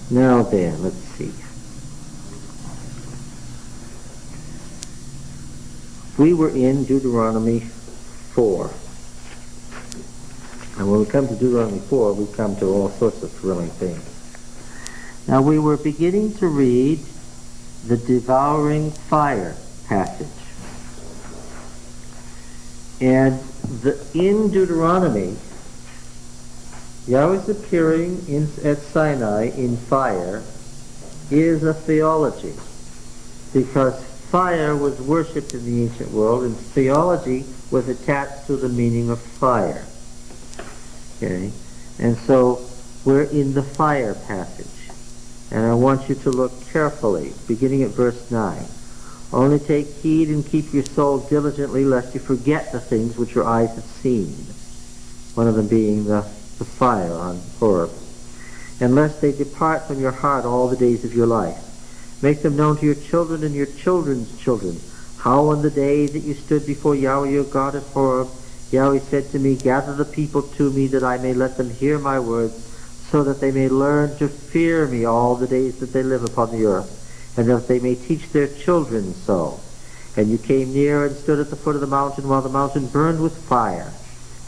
Now then, let's see. We were in Deuteronomy 4. And when we come to Deuteronomy 4, we come to all sorts of thrilling things. Now we were beginning to read the devouring fire passage. And in Deuteronomy, Yahweh's appearing at Sinai in fire is a theology, because fire was worshipped in the ancient world, and theology was attached to the meaning of fire. Okay? And so we're in the fire passage. And I want you to look carefully, beginning at verse 9. Only take heed and keep your soul diligently, lest you forget the things which your eyes have seen. One of them being the fire on Horeb. And lest they depart from your heart all the days of your life. Make them known to your children and your children's children, how on the day that you stood before Yahweh your God at Horeb, Yahweh said to me, gather the people to me, that I may let them hear my words, so that they may learn to fear me all the days that they live upon the earth, and that they may teach their children so. And you came near and stood at the foot of the mountain, while the mountain burned with fire,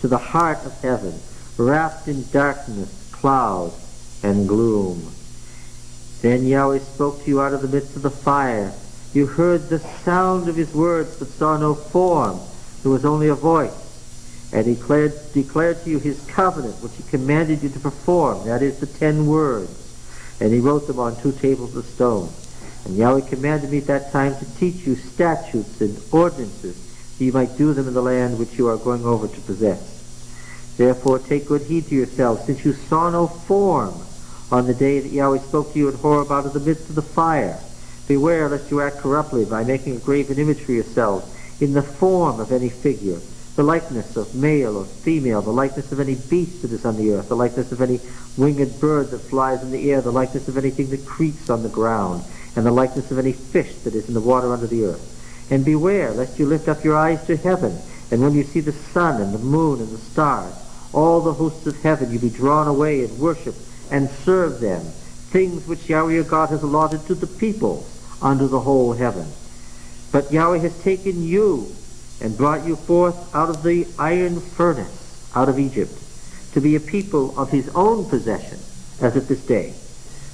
to the heart of heaven, wrapped in darkness, cloud, and gloom. Then Yahweh spoke to you out of the midst of the fire. You heard the sound of his words, but saw no form. There was only a voice. And he declared to you his covenant, which he commanded you to perform, that is, the 10 words. And he wrote them on 2 tables of stone. And Yahweh commanded me at that time to teach you statutes and ordinances, that you might do them in the land which you are going over to possess. Therefore take good heed to yourselves, since you saw no form on the day that Yahweh spoke to you at Horeb out of the midst of the fire. Beware lest you act corruptly by making a graven image for yourselves in the form of any figure, the likeness of male or female, the likeness of any beast that is on the earth, the likeness of any winged bird that flies in the air, the likeness of anything that creeps on the ground, and the likeness of any fish that is in the water under the earth. And beware lest you lift up your eyes to heaven, and when you see the sun and the moon and the stars, all the hosts of heaven, you be drawn away and worship and serve them, things which Yahweh your God has allotted to the peoples under the whole heaven. But Yahweh has taken you and brought you forth out of the iron furnace, out of Egypt, to be a people of his own possession, as at this day.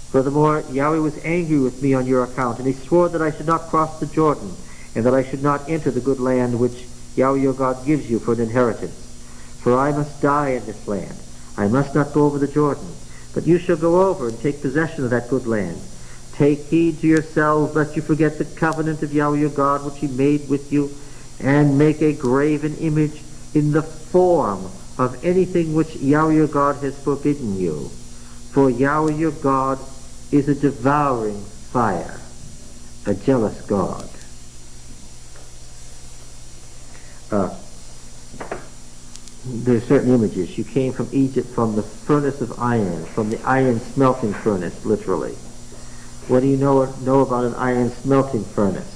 Furthermore, Yahweh was angry with me on your account, and he swore that I should not cross the Jordan, and that I should not enter the good land which Yahweh your God gives you for an inheritance. For I must die in this land. I must not go over the Jordan, but you shall go over and take possession of that good land. Take heed to yourselves, lest you forget the covenant of Yahweh your God, which he made with you, and make a graven image in the form of anything which Yahweh your God has forbidden you. For Yahweh your God is a devouring fire, a jealous God. There are certain images. You came from Egypt, from the furnace of iron, from the iron smelting furnace, literally. What do you know about an iron smelting furnace?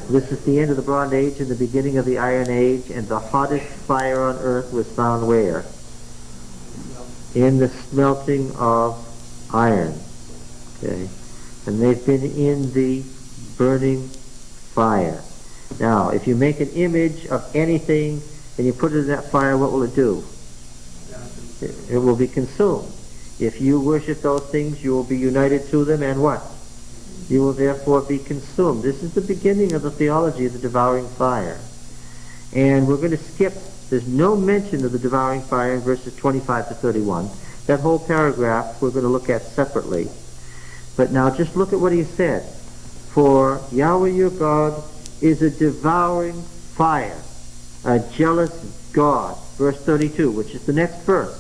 This is the end of the Bronze Age and the beginning of the Iron Age, and the hottest fire on earth was found where? In the smelting of iron. Okay? And they've been in the burning fire. Now, if you make an image of anything and you put it in that fire, what will it do? It will be consumed. If you worship those things, you will be united to them, and what? You will therefore be consumed. This is the beginning of the theology of the devouring fire. And we're going to skip, there's no mention of the devouring fire in verses 25 to 31. That whole paragraph we're going to look at separately. But now just look at what he said. For Yahweh your God is a devouring fire, a jealous God. Verse 32, which is the next verse.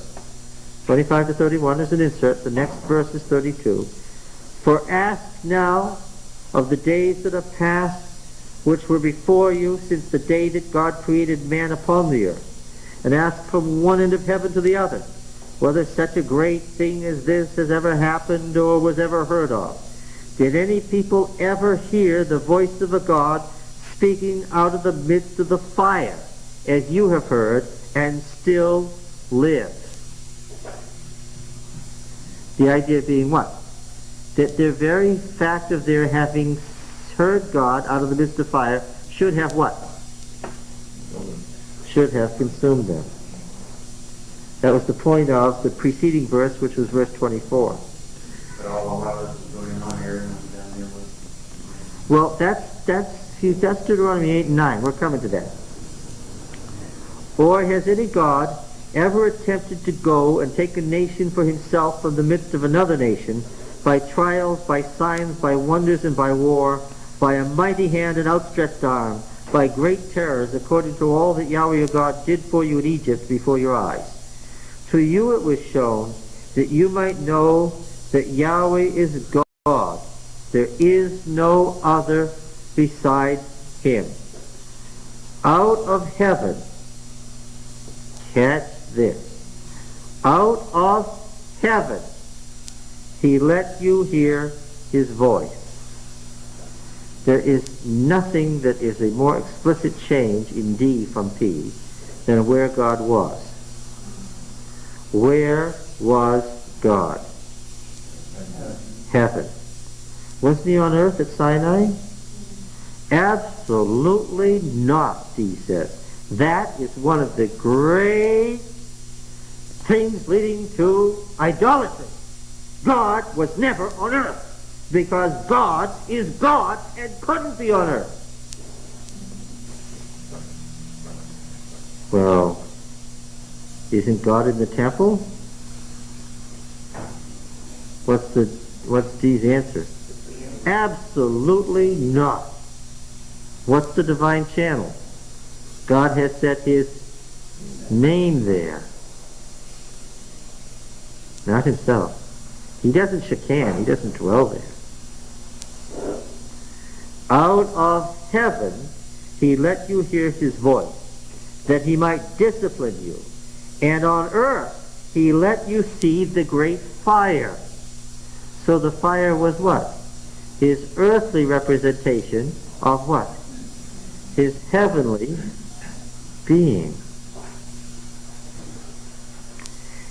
25 to 31 is an insert. The next verse is 32. For ask now of the days that have passed, which were before you since the day that God created man upon the earth, and ask from one end of heaven to the other, whether such a great thing as this has ever happened or was ever heard of. Did any people ever hear the voice of a God speaking out of the midst of the fire, as you have heard, and still live? The idea being what? That their very fact of their having heard God out of the midst of fire should have what? Should have consumed them. That was the point of the preceding verse, which was verse 24. But all the while this is going on here, and then there was... Well, that's Deuteronomy 8 and 9. We're coming to that. Or has any God ever attempted to go and take a nation for himself from the midst of another nation, by trials, by signs, by wonders, and by war, by a mighty hand and outstretched arm, by great terrors, according to all that Yahweh your God did for you in Egypt before your eyes? To you it was shown that you might know that Yahweh is God. There is no other beside him. Out of heaven, catch this, out of heaven he let you hear his voice. There is nothing that is a more explicit change in D from P than where God was. Where was God? Heaven. Wasn't he on earth at Sinai? Absolutely not, D says. That is one of the great things leading to idolatry. God was never on earth, because God is God and couldn't be on earth. Well, isn't God in the temple? What's D's answer? Absolutely not. What's the divine channel? God has set his name there, not himself. He doesn't shekan, he doesn't dwell there. Out of heaven he let you hear his voice, that he might discipline you. And on earth he let you see the great fire. So the fire was what? His earthly representation of what? His heavenly being.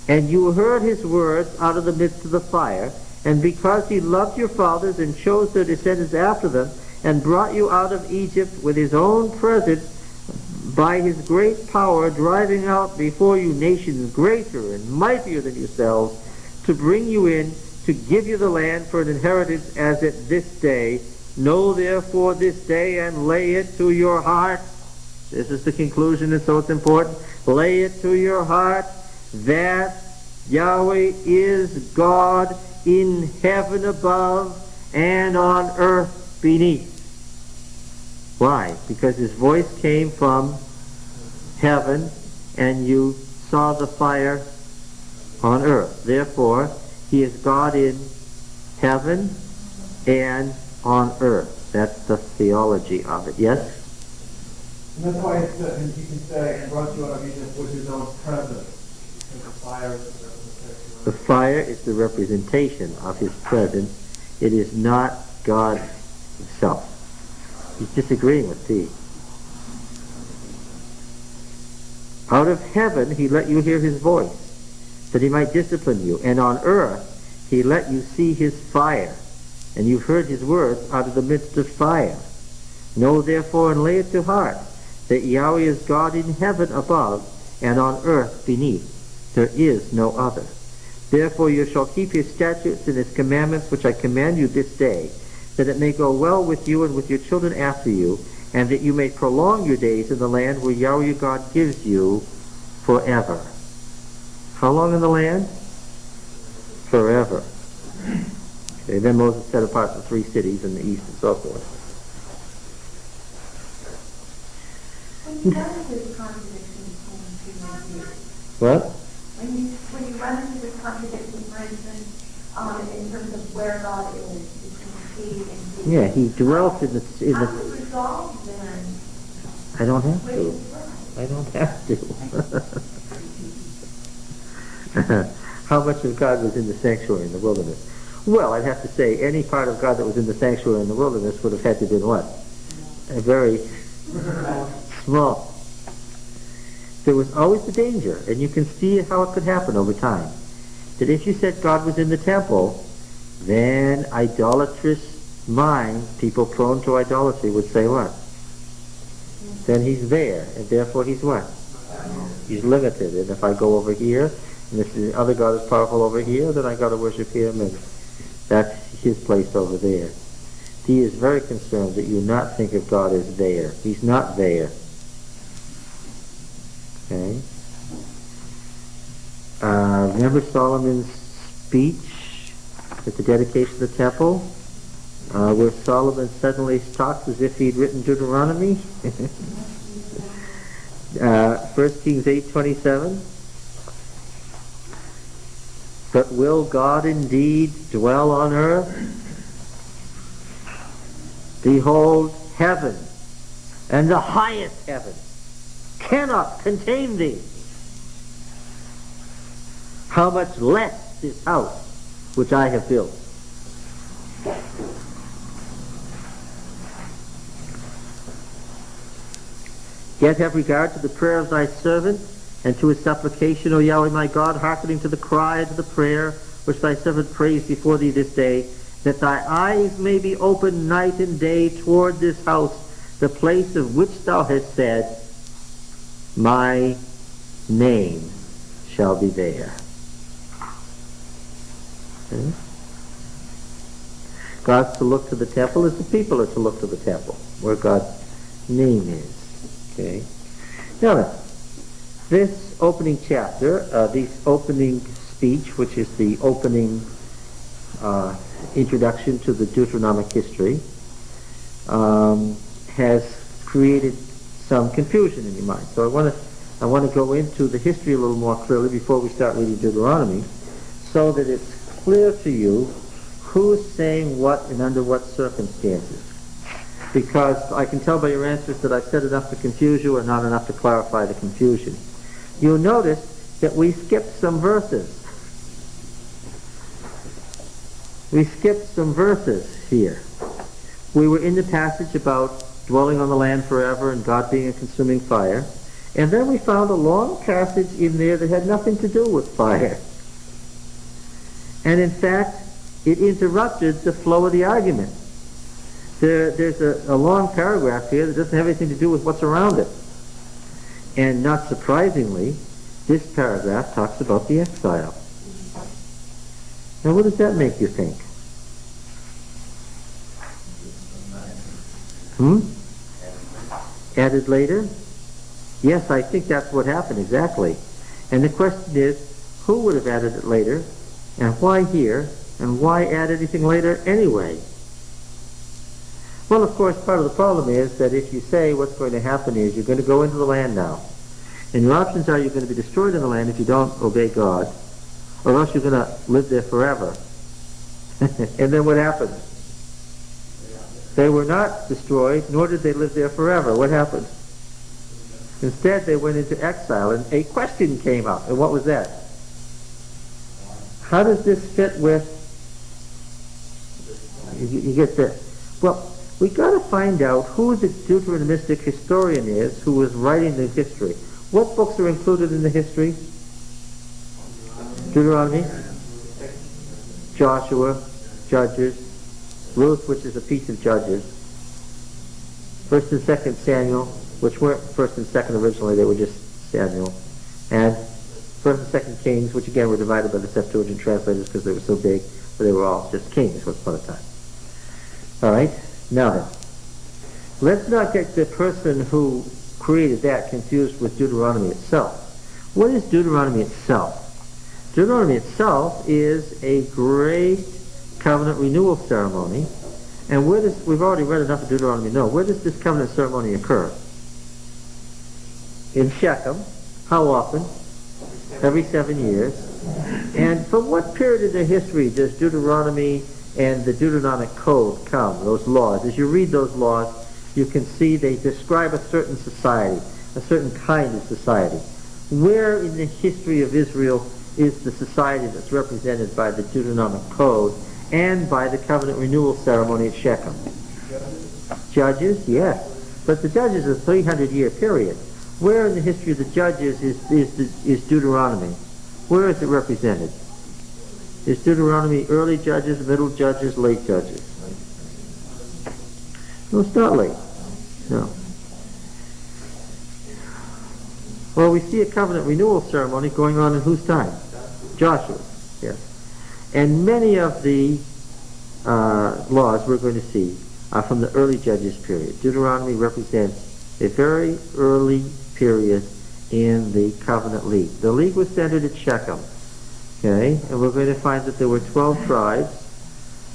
And you heard his words out of the midst of the fire, and because he loved your fathers and chose their descendants after them, and brought you out of Egypt with his own presence, by his great power, driving out before you nations greater and mightier than yourselves, to bring you in, to give you the land for an inheritance as at this day. Know therefore this day and lay it to your heart. This is the conclusion, and so it's important. Lay it to your heart that Yahweh is God in heaven above and on earth beneath. Why? Because his voice came from heaven and you saw the fire on earth. Therefore, he is God in heaven and on earth. That's the theology of it. Yes? And that's why it's, you can say, and brought you out of Egypt with his own presence. Because the fire is the representation. The fire is the representation of his presence. It is not God himself. He's disagreeing with T. Out of heaven he let you hear his voice, that he might discipline you. And on earth he let you see his fire, and you heard his words out of the midst of fire. Know therefore and lay it to heart, that Yahweh is God in heaven above and on earth beneath. There is no other. Therefore you shall keep his statutes and his commandments, which I command you this day, that it may go well with you and with your children after you, and that you may prolong your days in the land where Yahweh your God gives you forever. How long in the land? Forever. Okay, then Moses set apart the 3 cities in the east and so forth. When you run into this contradiction, What? when you run into this contradiction, for instance, in terms of where God is between P and D. Yeah, he dwelt in the... How do you resolve then? I don't have Which to. is right? I don't have to. How much of God was in the sanctuary in the wilderness? Well, I'd have to say any part of God that was in the sanctuary in the wilderness would have had to have been what? A very small. There was always the danger, and you can see how it could happen over time, that if you said God was in the temple, then idolatrous minds, people prone to idolatry, would say what? Then he's there, and therefore he's what? He's limited. And if I go over here, and if the other God is powerful over here, then I got to worship him, and that's his place over there. He is very concerned that you not think of God as there. He's not there. Okay? Remember Solomon's speech at the dedication of the temple, where Solomon suddenly talks as if he'd written Deuteronomy? 1 Kings 8:27. But will God indeed dwell on earth? Behold, heaven and the highest heaven cannot contain thee. How much less this house which I have built. Yet have regard to the prayer of thy servant, and to his supplication, O Yahweh my God, hearkening to the cry and to the prayer which thy servant prays before thee this day, that thy eyes may be open night and day toward this house, the place of which thou hast said, my name shall be there. Okay? God's to look to the temple as the people are to look to the temple, where God's name is. Okay. Now then, this opening chapter, this opening speech, which is the opening introduction to the Deuteronomic history, has created some confusion in your mind. So I want to go into the history a little more clearly before we start reading Deuteronomy, so that it's clear to you who's saying what and under what circumstances. Because I can tell by your answers that I've said enough to confuse you or not enough to clarify the confusion. You'll notice that we skipped some verses. We skipped some verses here. We were in the passage about dwelling on the land forever and God being a consuming fire. And then we found a long passage in there that had nothing to do with fire. And in fact, it interrupted the flow of the argument. There's a long paragraph here that doesn't have anything to do with what's around it. And not surprisingly, this paragraph talks about the exile. Now what does that make you think? Added later? Yes, I think that's what happened, exactly. And the question is, who would have added it later? And why here? And why add anything later anyway? Well, of course, part of the problem is that if you say what's going to happen is you're going to go into the land now, and your options are you're going to be destroyed in the land if you don't obey God, or else you're going to live there forever. And then what happened? They were not destroyed, nor did they live there forever. What happened? Instead, they went into exile, and a question came up. And what was that? How does this fit with... You get this. Well, we got to find out who the Deuteronomistic historian is who was writing the history. What books are included in the history? Deuteronomy, Joshua, Judges, Ruth, which is a piece of Judges, 1st and 2nd Samuel, which weren't 1st and 2nd originally, they were just Samuel, and 1st and 2nd Kings, which again were divided by the Septuagint translators because they were so big, but they were all just kings once upon a time. All right. Now then, let's not get the person who created that confused with Deuteronomy itself. What is Deuteronomy itself? Deuteronomy itself is a great covenant renewal ceremony. And where does, we've already read enough of Deuteronomy to know, where does this covenant ceremony occur? In Shechem. How often? Every 7 years. And from what period in their history does Deuteronomy and the Deuteronomic Code come, those laws? As you read those laws, you can see they describe a certain society, a certain kind of society. Where in the history of Israel is the society that's represented by the Deuteronomic Code and by the covenant renewal ceremony at Shechem? Judges, yes. But the Judges is a 300-year period. Where in the history of the Judges is Deuteronomy? Where is it represented? Is Deuteronomy early Judges, middle Judges, late Judges? No, it's not late. No. Well, we see a covenant renewal ceremony going on in whose time? Joshua. Yes. And many of the laws we're going to see are from the early Judges period. Deuteronomy represents a very early period in the covenant league. The league was centered at Shechem. Okay, and we're going to find that there were 12 tribes,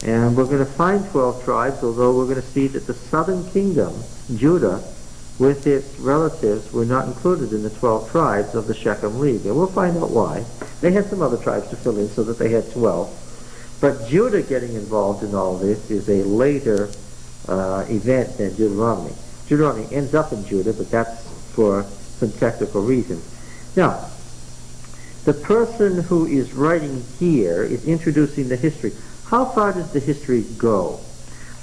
and we're going to find 12 tribes, although we're going to see that the southern kingdom, Judah, with its relatives, were not included in the 12 tribes of the Shechem League. And we'll find out why. They had some other tribes to fill in so that they had 12. But Judah getting involved in all this is a later event than Deuteronomy. Deuteronomy ends up in Judah, but that's for some technical reasons. Now, the person who is writing here is introducing the history. How far does the history go?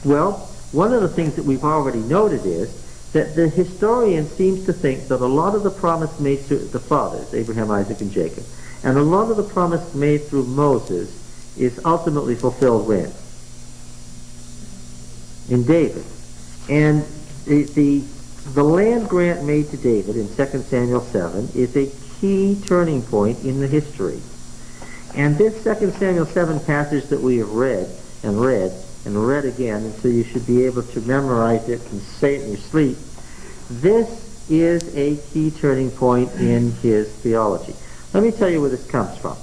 Well, one of the things that we've already noted is that the historian seems to think that a lot of the promise made to the fathers, Abraham, Isaac, and Jacob, and a lot of the promise made through Moses is ultimately fulfilled when? In David. And the land grant made to David in 2 Samuel 7 is a key turning point in the history. And this 2 Samuel 7 passage that we have read and read and read again until you should be able to memorize it and say it in your sleep, this is a key turning point in his theology. Let me tell you where this comes from.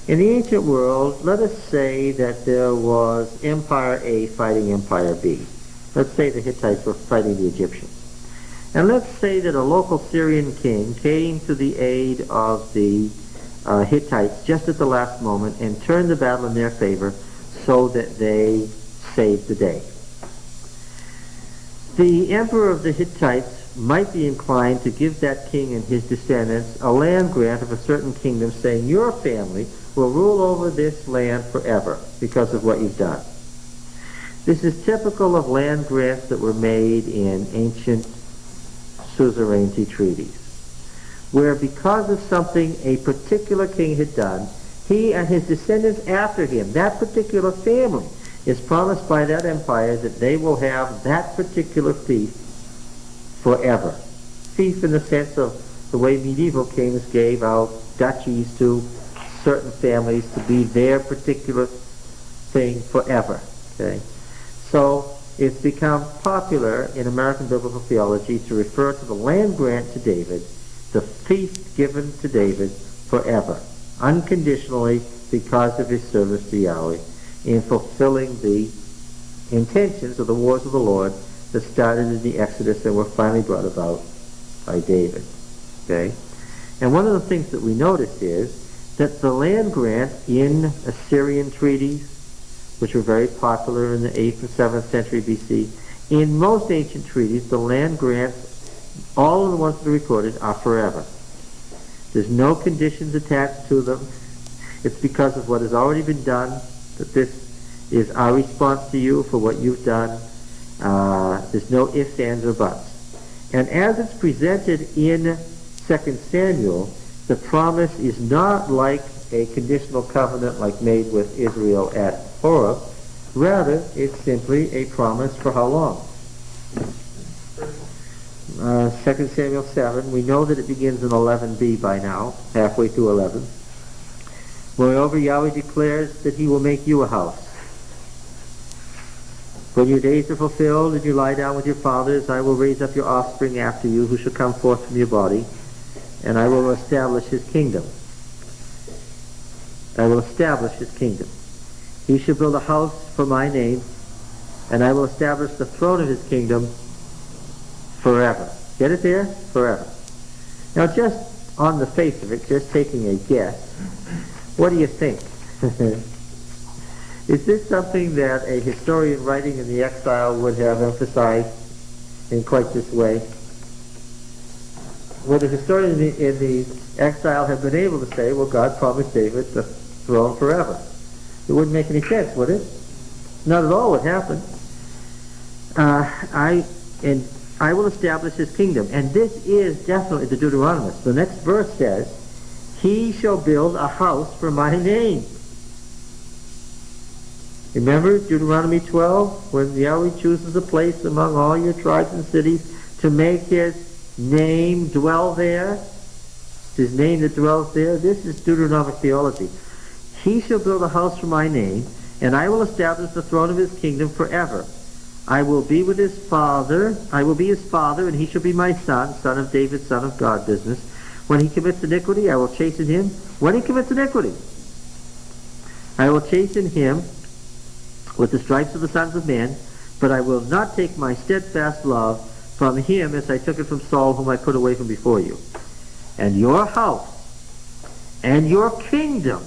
In the ancient world, let us say that there was Empire A fighting Empire B. Let's say the Hittites were fighting the Egyptians. And let's say that a local Syrian king came to the aid of the Hittites just at the last moment and turned the battle in their favor so that they saved the day. The emperor of the Hittites might be inclined to give that king and his descendants a land grant of a certain kingdom, saying, your family will rule over this land forever because of what you've done. This is typical of land grants that were made in ancient suzerainty treaties, where because of something a particular king had done, he and his descendants after him, that particular family, is promised by that empire that they will have that particular fief forever. Fief in the sense of the way medieval kings gave out duchies to certain families to be their particular thing forever. Okay? So it's become popular in American biblical theology to refer to the land grant to David, the fief given to David forever, unconditionally because of his service to Yahweh in fulfilling the intentions of the wars of the Lord that started in the Exodus and were finally brought about by David. Okay? And one of the things that we notice is that the land grant in Assyrian treaties, which were very popular in the 8th and 7th century BC, in most ancient treaties, the land grants, all of the ones that are recorded, are forever. There's no conditions attached to them. It's because of what has already been done that this is our response to you for what you've done. There's no ifs, ands, or buts. And as it's presented in 2 Samuel, the promise is not like a conditional covenant like made with Israel at Horeb. Rather, it's simply a promise for how long? 2 Samuel 7, we know that it begins in 11b by now, halfway through 11. Moreover, Yahweh declares that he will make you a house. When your days are fulfilled and you lie down with your fathers, I will raise up your offspring after you, who shall come forth from your body, and I will establish his kingdom. I will establish his kingdom. He shall build a house for my name, and I will establish the throne of his kingdom forever. Get it there? Forever. Now, just on the face of it, just taking a guess, what do you think? Is this something that a historian writing in the exile would have emphasized in quite this way? Would a historian in the exile have been able to say, well, God promised David the throne forever? It wouldn't make any sense, would it? Not at all what happened. I will establish his kingdom. And this is definitely the Deuteronomist. The next verse says, he shall build a house for my name. Remember Deuteronomy 12, when Yahweh chooses a place among all your tribes and cities to make his name dwell there? His name that dwells there? This is Deuteronomic theology. He shall build a house for my name, and I will establish the throne of his kingdom forever. I will be with his father, and he shall be my son, son of David, son of God business. When he commits iniquity, I will chasten him. When he commits iniquity, I will chasten him with the stripes of the sons of men, but I will not take my steadfast love from him as I took it from Saul, whom I put away from before you. And your house and your kingdom,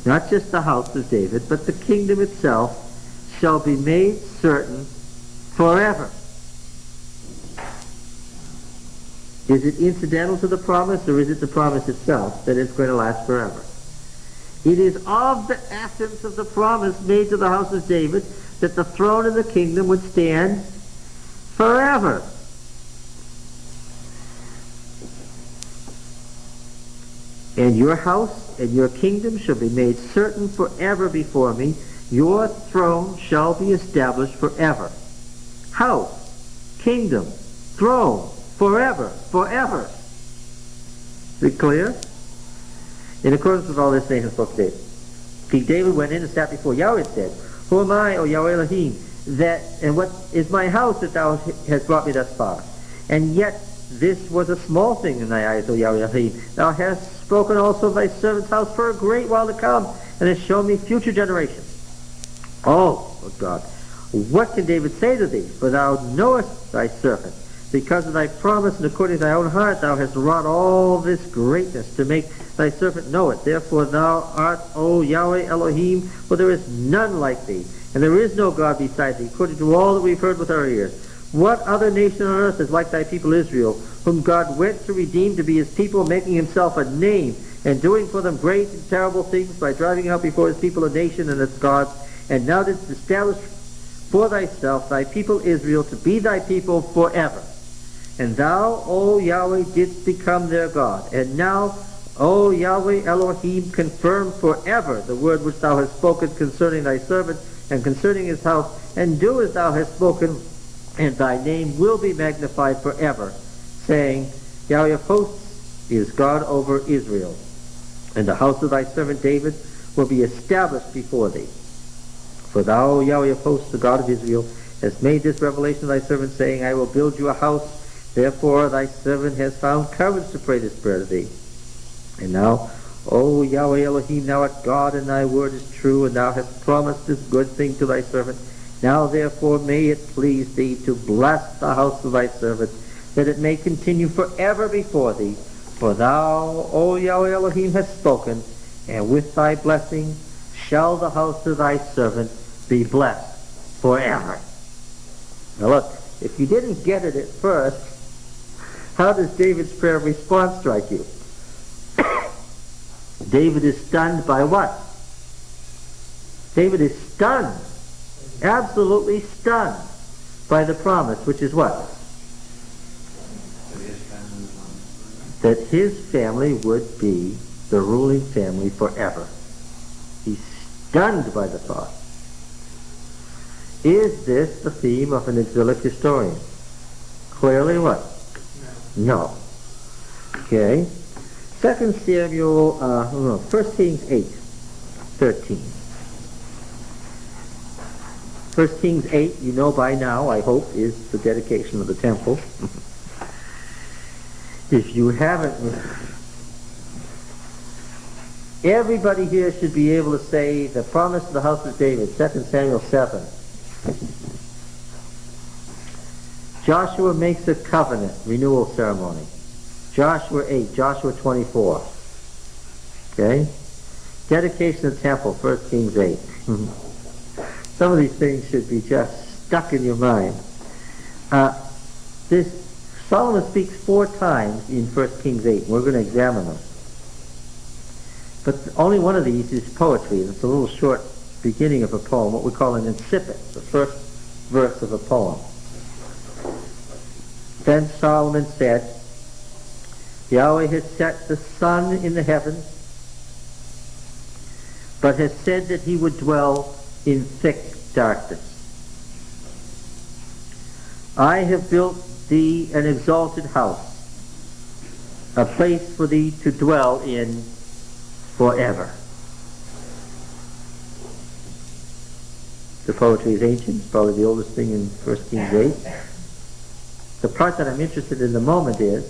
not just the house of David, but the kingdom itself, shall be made certain forever. Is it incidental to the promise, or is it the promise itself that it's going to last forever? It is of the essence of the promise made to the house of David that the throne and the kingdom would stand forever. And your house and your kingdom shall be made certain forever before me. Your throne shall be established forever. House, kingdom, throne, forever, forever. Is it clear? In accordance with all this, Nathan spoke to David. King David went in and sat before Yahweh and said, Who am I, O Yahweh Elohim, and what is my house that thou hast brought me thus far? And yet this was a small thing in thy eyes, O Yahweh Elohim. Thou hast spoken also of thy servant's house for a great while to come, and hast shown me future generations. Oh, God, what can David say to thee? For thou knowest thy servant. Because of thy promise and according to thy own heart, thou hast wrought all this greatness to make thy servant know it. Therefore thou art, O Yahweh Elohim, for there is none like thee, and there is no God beside thee, according to all that we've heard with our ears. What other nation on earth is like thy people Israel, whom God went to redeem to be his people, making himself a name, and doing for them great and terrible things by driving out before his people a nation and its gods, and now didst establish for thyself thy people Israel to be thy people forever. And thou, O Yahweh, didst become their God. And now, O Yahweh Elohim, confirm forever the word which thou hast spoken concerning thy servant and concerning his house, and do as thou hast spoken, and thy name will be magnified forever, saying, Yahweh of hosts is God over Israel, and the house of thy servant David will be established before thee. For thou, O Yahweh of hosts, the God of Israel, hast made this revelation to thy servant, saying, I will build you a house. Therefore thy servant has found courage to pray this prayer to thee. And now, O Yahweh Elohim, thou art God, and thy word is true, and thou hast promised this good thing to thy servant. Now therefore may it please thee to bless the house of thy servant, that it may continue forever before thee. For thou, O Yahweh Elohim, hast spoken, and with thy blessing shall the house of thy servant be blessed forever. Now look, if you didn't get it at first, how does David's prayer of response strike you? David is stunned by what? David is stunned, absolutely stunned by the promise, which is what? That his family would be the ruling family forever. He's stunned by the thought. Is this the theme of an exilic historian? Clearly what? No. Okay. 2 Samuel, 1 Kings 8:13. 1 Kings 8, you know by now, I hope, is the dedication of the temple. If you haven't, everybody here should be able to say the promise of the house of David, 2 Samuel 7. Joshua makes a covenant renewal ceremony. Joshua 8, Joshua 24. Okay? Dedication of the temple, 1 Kings 8. Some of these things should be just stuck in your mind. Solomon speaks 4 times in 1 Kings 8. We're going to examine them. But only one of these is poetry. It's a little short beginning of a poem, what we call an incipit, the first verse of a poem. Then Solomon said, Yahweh has set the sun in the heavens, but has said that he would dwell in thick darkness. I have built thee an exalted house, a place for thee to dwell in forever. The poetry is ancient, probably the oldest thing in 1 Kings 8. The part that I'm interested in the moment is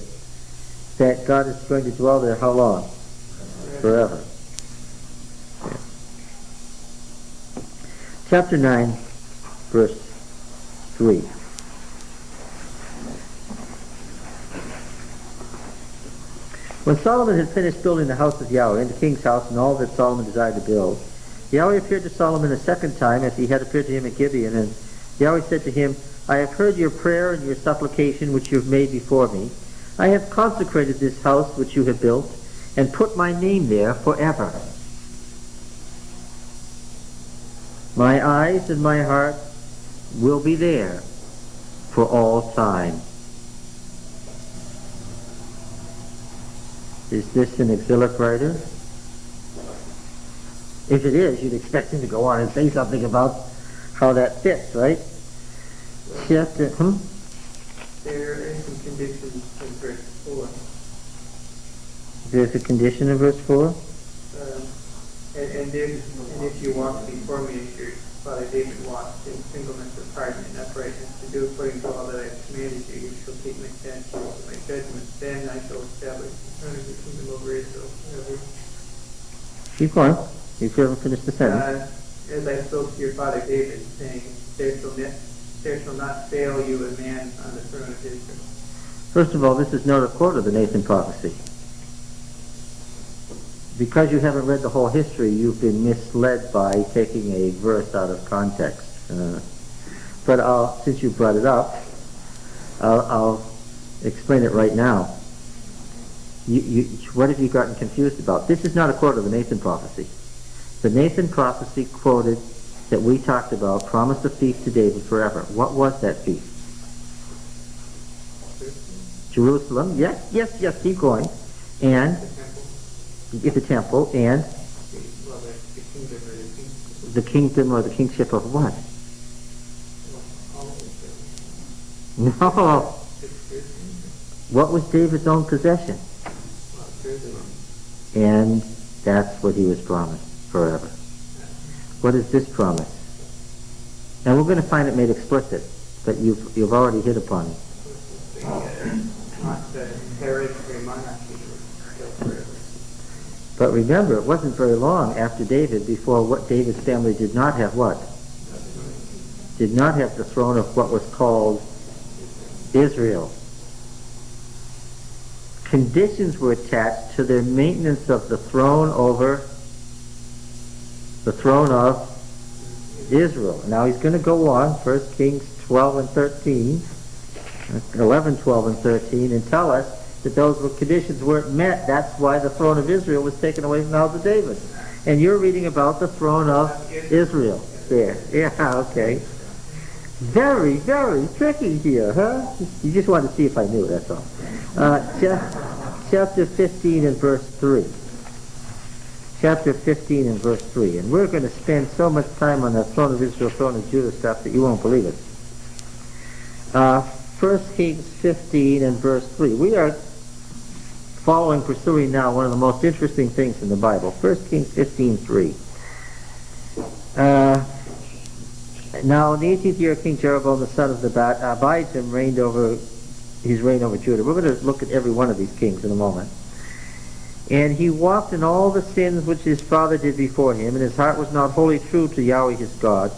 that God is going to dwell there how long? Forever. Yeah. Chapter 9, verse 3. When Solomon had finished building the house of Yahweh, and the king's house, and all that Solomon desired to build, Yahweh appeared to Solomon a second time, as he had appeared to him at Gibeon, and Yahweh said to him, I have heard your prayer and your supplication which you have made before me. I have consecrated this house which you have built, and put my name there forever. My eyes and my heart will be there for all time. Is this an exilic writer? If it is, you'd expect him to go on and say something about how that fits, right? Chapter, There are some conditions in verse 4. There's a condition in verse 4? And if you walk before me as your father David walked in singleness of heart and uprightness, to do according to all that I have commanded you, you shall keep my statutes and my judgments. Then I shall establish the throne of the kingdom over Israel forever. Keep going. If you haven't finished the sentence. As I spoke to your father David, saying, there shall not fail you a man on the throne of Israel. First of all, this is not a quote of the Nathan prophecy. Because you haven't read the whole history, you've been misled by taking a verse out of context. But since you brought it up, I'll explain it right now. What have you gotten confused about? This is not a quote of the Nathan prophecy. The Nathan prophecy quoted that we talked about promised a feast to David forever. What was that feast? Jerusalem. Yes, keep going. And the temple, and the kingdom or the kingship of what? No. What was David's own possession? And that's what he was promised forever. What is this promise? And we're going to find it made explicit, but you've already hit upon it. But remember, it wasn't very long after David before what David's family did not have what? Did not have the throne of what was called Israel. Conditions were attached to their maintenance of the throne over the throne of Israel. Now he's going to go on, 1 Kings 12 and 13, 11, 12 and 13, and tell us that those conditions weren't met. That's why the throne of Israel was taken away from the house of David. And you're reading about the throne of Israel. There. Yeah, okay. Very, very tricky here, huh? You just wanted to see if I knew, that's all. Chapter 15 and verse 3. Chapter 15 and verse 3. And we're going to spend so much time on the throne of Israel, throne of Judah stuff that you won't believe it. 1 Kings 15 and verse 3. We are pursuing now one of the most interesting things in the Bible. 1 Kings 15:3. Now in the 18th year of King Jeroboam the son of Abijam reigned over Judah. We're going to look at every one of these kings in a moment. And he walked in all the sins which his father did before him, and his heart was not wholly true to Yahweh his God,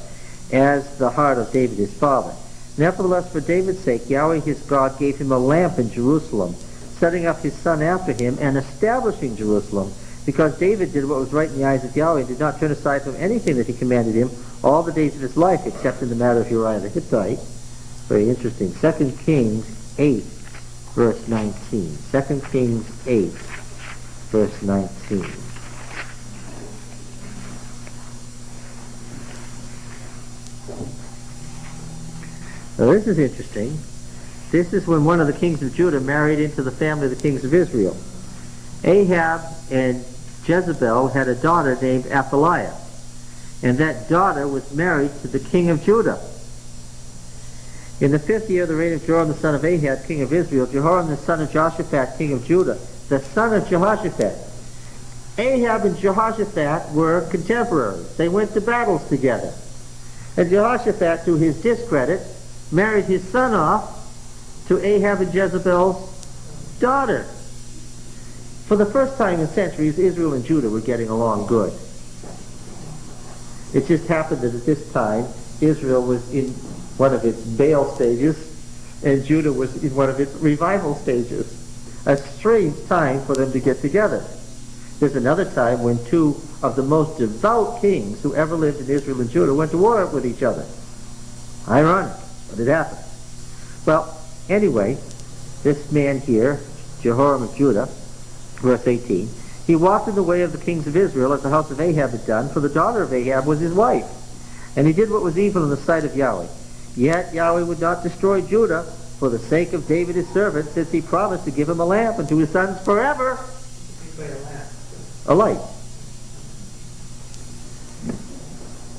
as the heart of David his father. Nevertheless, for David's sake, Yahweh his God gave him a lamp in Jerusalem, setting up his son after him, and establishing Jerusalem, because David did what was right in the eyes of Yahweh, and did not turn aside from anything that he commanded him all the days of his life, except in the matter of Uriah the Hittite. Very interesting. 2 Kings 8, verse 19. 2 Kings 8, verse 19. Now this is interesting. This is when one of the kings of Judah married into the family of the kings of Israel. Ahab and Jezebel had a daughter named Athaliah. and that daughter was married to the king of Judah. In the 5th year of the reign of Joram the son of Ahab, king of Israel, Jehoram the son of Jehoshaphat, king of Judah, the son of Jehoshaphat. Ahab and Jehoshaphat were contemporaries. They went to battles together. And Jehoshaphat, to his discredit, married his son off to Ahab and Jezebel's daughter. For the first time in centuries, Israel and Judah were getting along good. It just happened that at this time, Israel was in one of its Baal stages, and Judah was in one of its revival stages. A strange time for them to get together. There's another time when two of the most devout kings who ever lived in Israel and Judah went to war with each other. Ironic, but it happened. Well, anyway, this man here, Jehoram of Judah, verse 18, he walked in the way of the kings of Israel as the house of Ahab had done, for the daughter of Ahab was his wife. And he did what was evil in the sight of Yahweh. Yet Yahweh would not destroy Judah for the sake of David his servant, since he promised to give him a lamp and to his sons forever a light.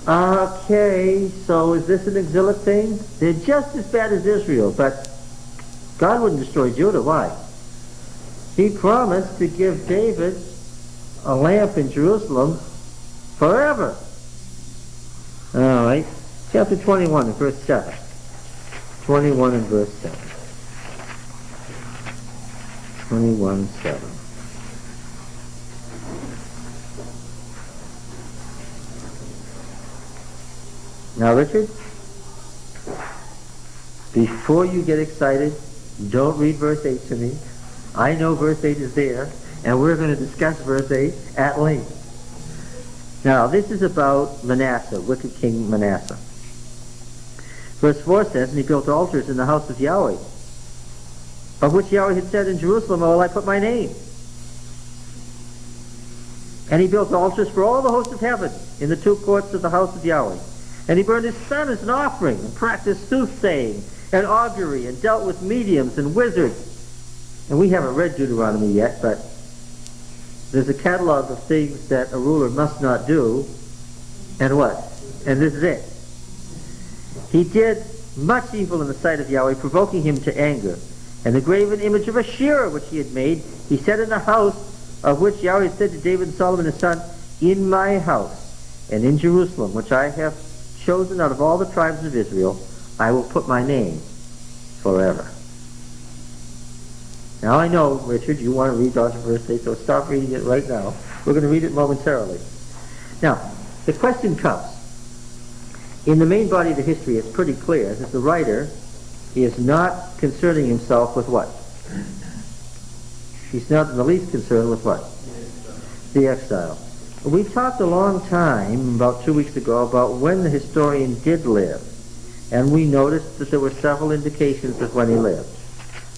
Okay, so is this an exilic thing? They're just as bad as Israel, but God wouldn't destroy Judah. Why? He promised to give David a lamp in Jerusalem forever. All right, chapter 21 and verse 7. 21 and verse 7. 21:7. Now, Richard, before you get excited, don't read verse 8 to me. I know verse 8 is there, and we're going to discuss verse 8 at length. Now, this is about Manasseh, wicked king Manasseh. Verse 4 says, and he built altars in the house of Yahweh, of which Yahweh had said, in Jerusalem, will I put my name. And he built altars for all the hosts of heaven in the two courts of the house of Yahweh. And he burned his son as an offering, and practiced soothsaying and augury, and dealt with mediums and wizards. And we haven't read Deuteronomy yet, but there's a catalog of things that a ruler must not do. And what? And this is it. He did much evil in the sight of Yahweh, provoking him to anger. And the graven image of Asherah, which he had made, he set in the house of which Yahweh said to David and Solomon his son, in my house and in Jerusalem, which I have chosen out of all the tribes of Israel, I will put my name forever. Now I know, Richard, you want to read on to verse 8, so stop reading it right now. We're going to read it momentarily. Now, the question comes. In the main body of the history, it's pretty clear that the writer is not concerning himself with what? He's not in the least concerned with what? The exile. We talked a long time, about 2 weeks ago, about when the historian did live. And we noticed that there were several indications of when he lived.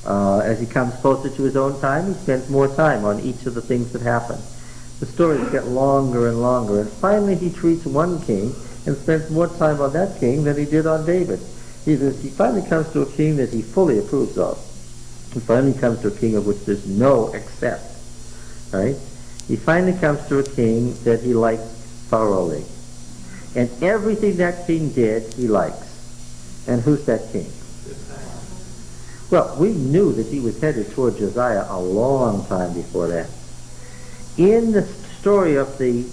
As he comes closer to his own time, he spends more time on each of the things that happened. The stories get longer and longer, and finally he treats one king and spends more time on that king than he did on David. He finally comes to a king that he fully approves of. He finally comes to a king of which there's no except. Right? He finally comes to a king that he likes thoroughly. And everything that king did, he likes. And who's that king? Well, we knew that he was headed toward Josiah a long time before that. In the story of the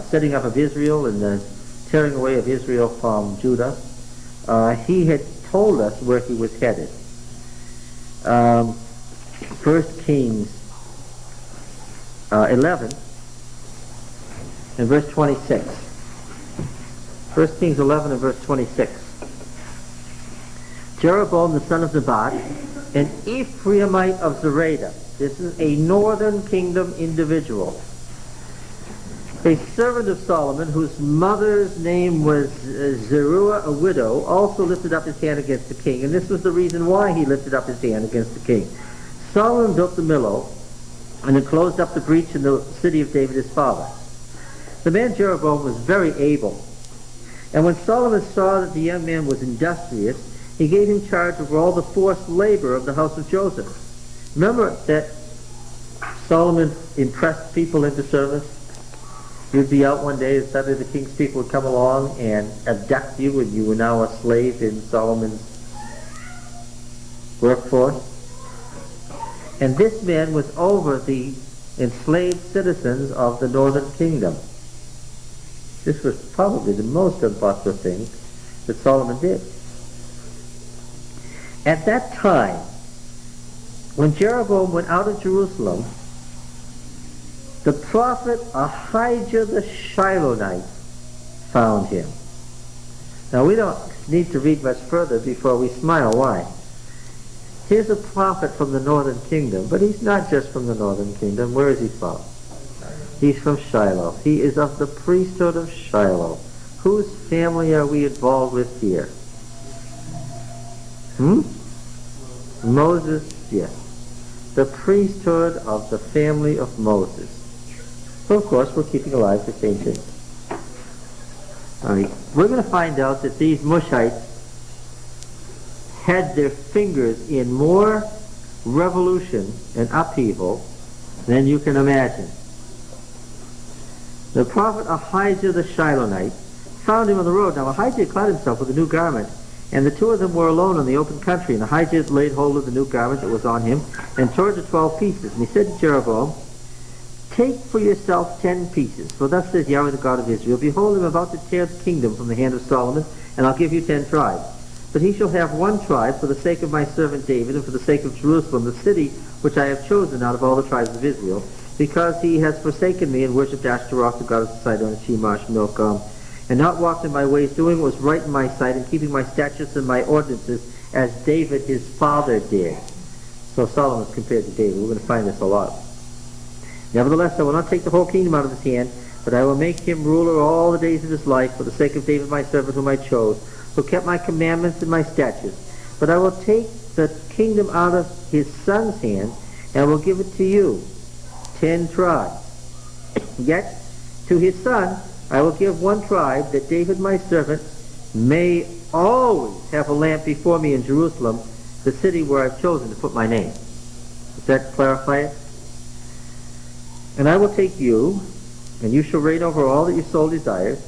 setting up of Israel and the tearing away of Israel from Judah, he had told us where he was headed. 1 Kings 11 and verse 26. 1 Kings 11 and verse 26. Jeroboam the son of Nebat, an Ephraimite of Zereda. This is a northern kingdom individual. A servant of Solomon, whose mother's name was Zeruiah, a widow, also lifted up his hand against the king. And this was the reason why he lifted up his hand against the king. Solomon built the Millo, and then closed up the breach in the city of David his father. The man Jeroboam was very able. And when Solomon saw that the young man was industrious, he gave him charge over all the forced labor of the house of Joseph. Remember that Solomon impressed people into service? You'd be out one day and suddenly the king's people would come along and abduct you, and you were now a slave in Solomon's workforce. And this man was over the enslaved citizens of the northern kingdom. This was probably the most unpopular thing that Solomon did. At that time, when Jeroboam went out of Jerusalem, the prophet Ahijah the Shilonite found him. Now we don't need to read much further before we smile. Why? Here's a prophet from the northern kingdom, but he's not just from the northern kingdom. Where is he from? He's from Shiloh. He is of the priesthood of Shiloh. Whose family are we involved with here? Moses, yes. The priesthood of the family of Moses. So of course we're keeping alive the same thing. All right. We're going to find out that these Mushites had their fingers in more revolution and upheaval than you can imagine. The prophet Ahijah the Shilonite found him on the road. Now Ahijah clad himself with a new garment, and the two of them were alone in the open country. And Ahijah laid hold of the new garment that was on him and tore it to 12 pieces. And he said to Jeroboam, "Take for yourself 10 pieces. For thus says Yahweh the God of Israel, Behold, I am about to tear the kingdom from the hand of Solomon, and I'll give you 10 tribes. But he shall have one tribe for the sake of my servant David, and for the sake of Jerusalem, the city which I have chosen out of all the tribes of Israel, because he has forsaken me and worshipped Ashtaroth, the goddess of Sidon, and Chemosh, Milcom, and not walked in my ways, doing what was right in my sight, and keeping my statutes and my ordinances, as David his father did." So Solomon is compared to David. We're going to find this a lot. "Nevertheless, I will not take the whole kingdom out of his hand, but I will make him ruler all the days of his life, for the sake of David my servant, whom I chose, who kept my commandments and my statutes. But I will take the kingdom out of his son's hand, and will give it to you, 10 tribes. Yet to his son I will give one tribe, that David my servant may always have a lamp before me in Jerusalem, the city where I've chosen to put my name." Does that clarify it? "And I will take you, and you shall reign over all that your soul desires,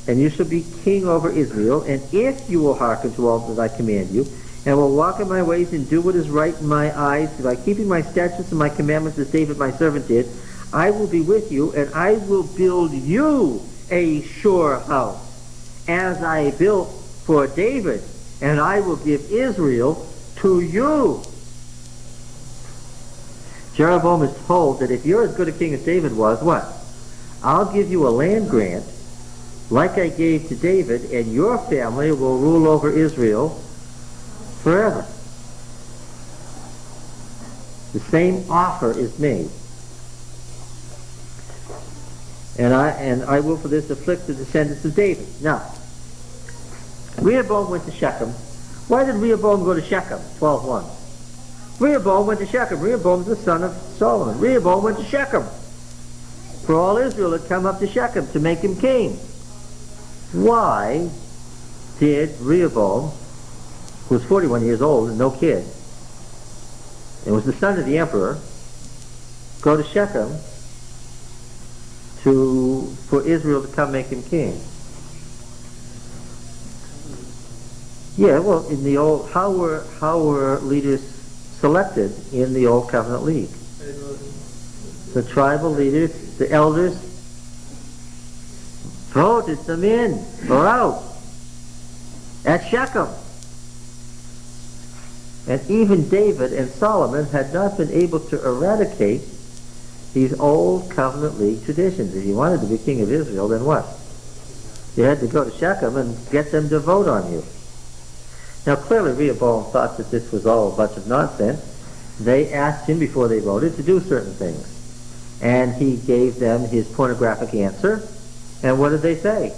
and you shall be king over Israel, and if you will hearken to all that I command you, and will walk in my ways and do what is right in my eyes, by keeping my statutes and my commandments as David my servant did, I will be with you, and I will build you a sure house, as I built for David, and I will give Israel to you." Jeroboam is told that if you're as good a king as David was, what? I'll give you a land grant, like I gave to David, and your family will rule over Israel forever. The same offer is made. And I will for this afflict the descendants of David. Now, Rehoboam went to Shechem. Why did Rehoboam go to Shechem? 12:1. Rehoboam went to Shechem. Rehoboam is the son of Solomon. Rehoboam went to Shechem. For all Israel had come up to Shechem to make him king. Why did Rehoboam, who was 41 years old and no kid, and was the son of the emperor, go to Shechem for Israel to come make him king? Yeah, well, in the old, how were leaders selected in the Old Covenant League? The tribal leaders, the elders, voted them in or out at Shechem. And even David and Solomon had not been able to eradicate these old covenant league traditions. If you wanted to be king of Israel, then what? You had to go to Shechem and get them to vote on you. Now clearly Rehoboam thought that this was all a bunch of nonsense. They asked him before they voted to do certain things. And he gave them his pornographic answer. And what did they say?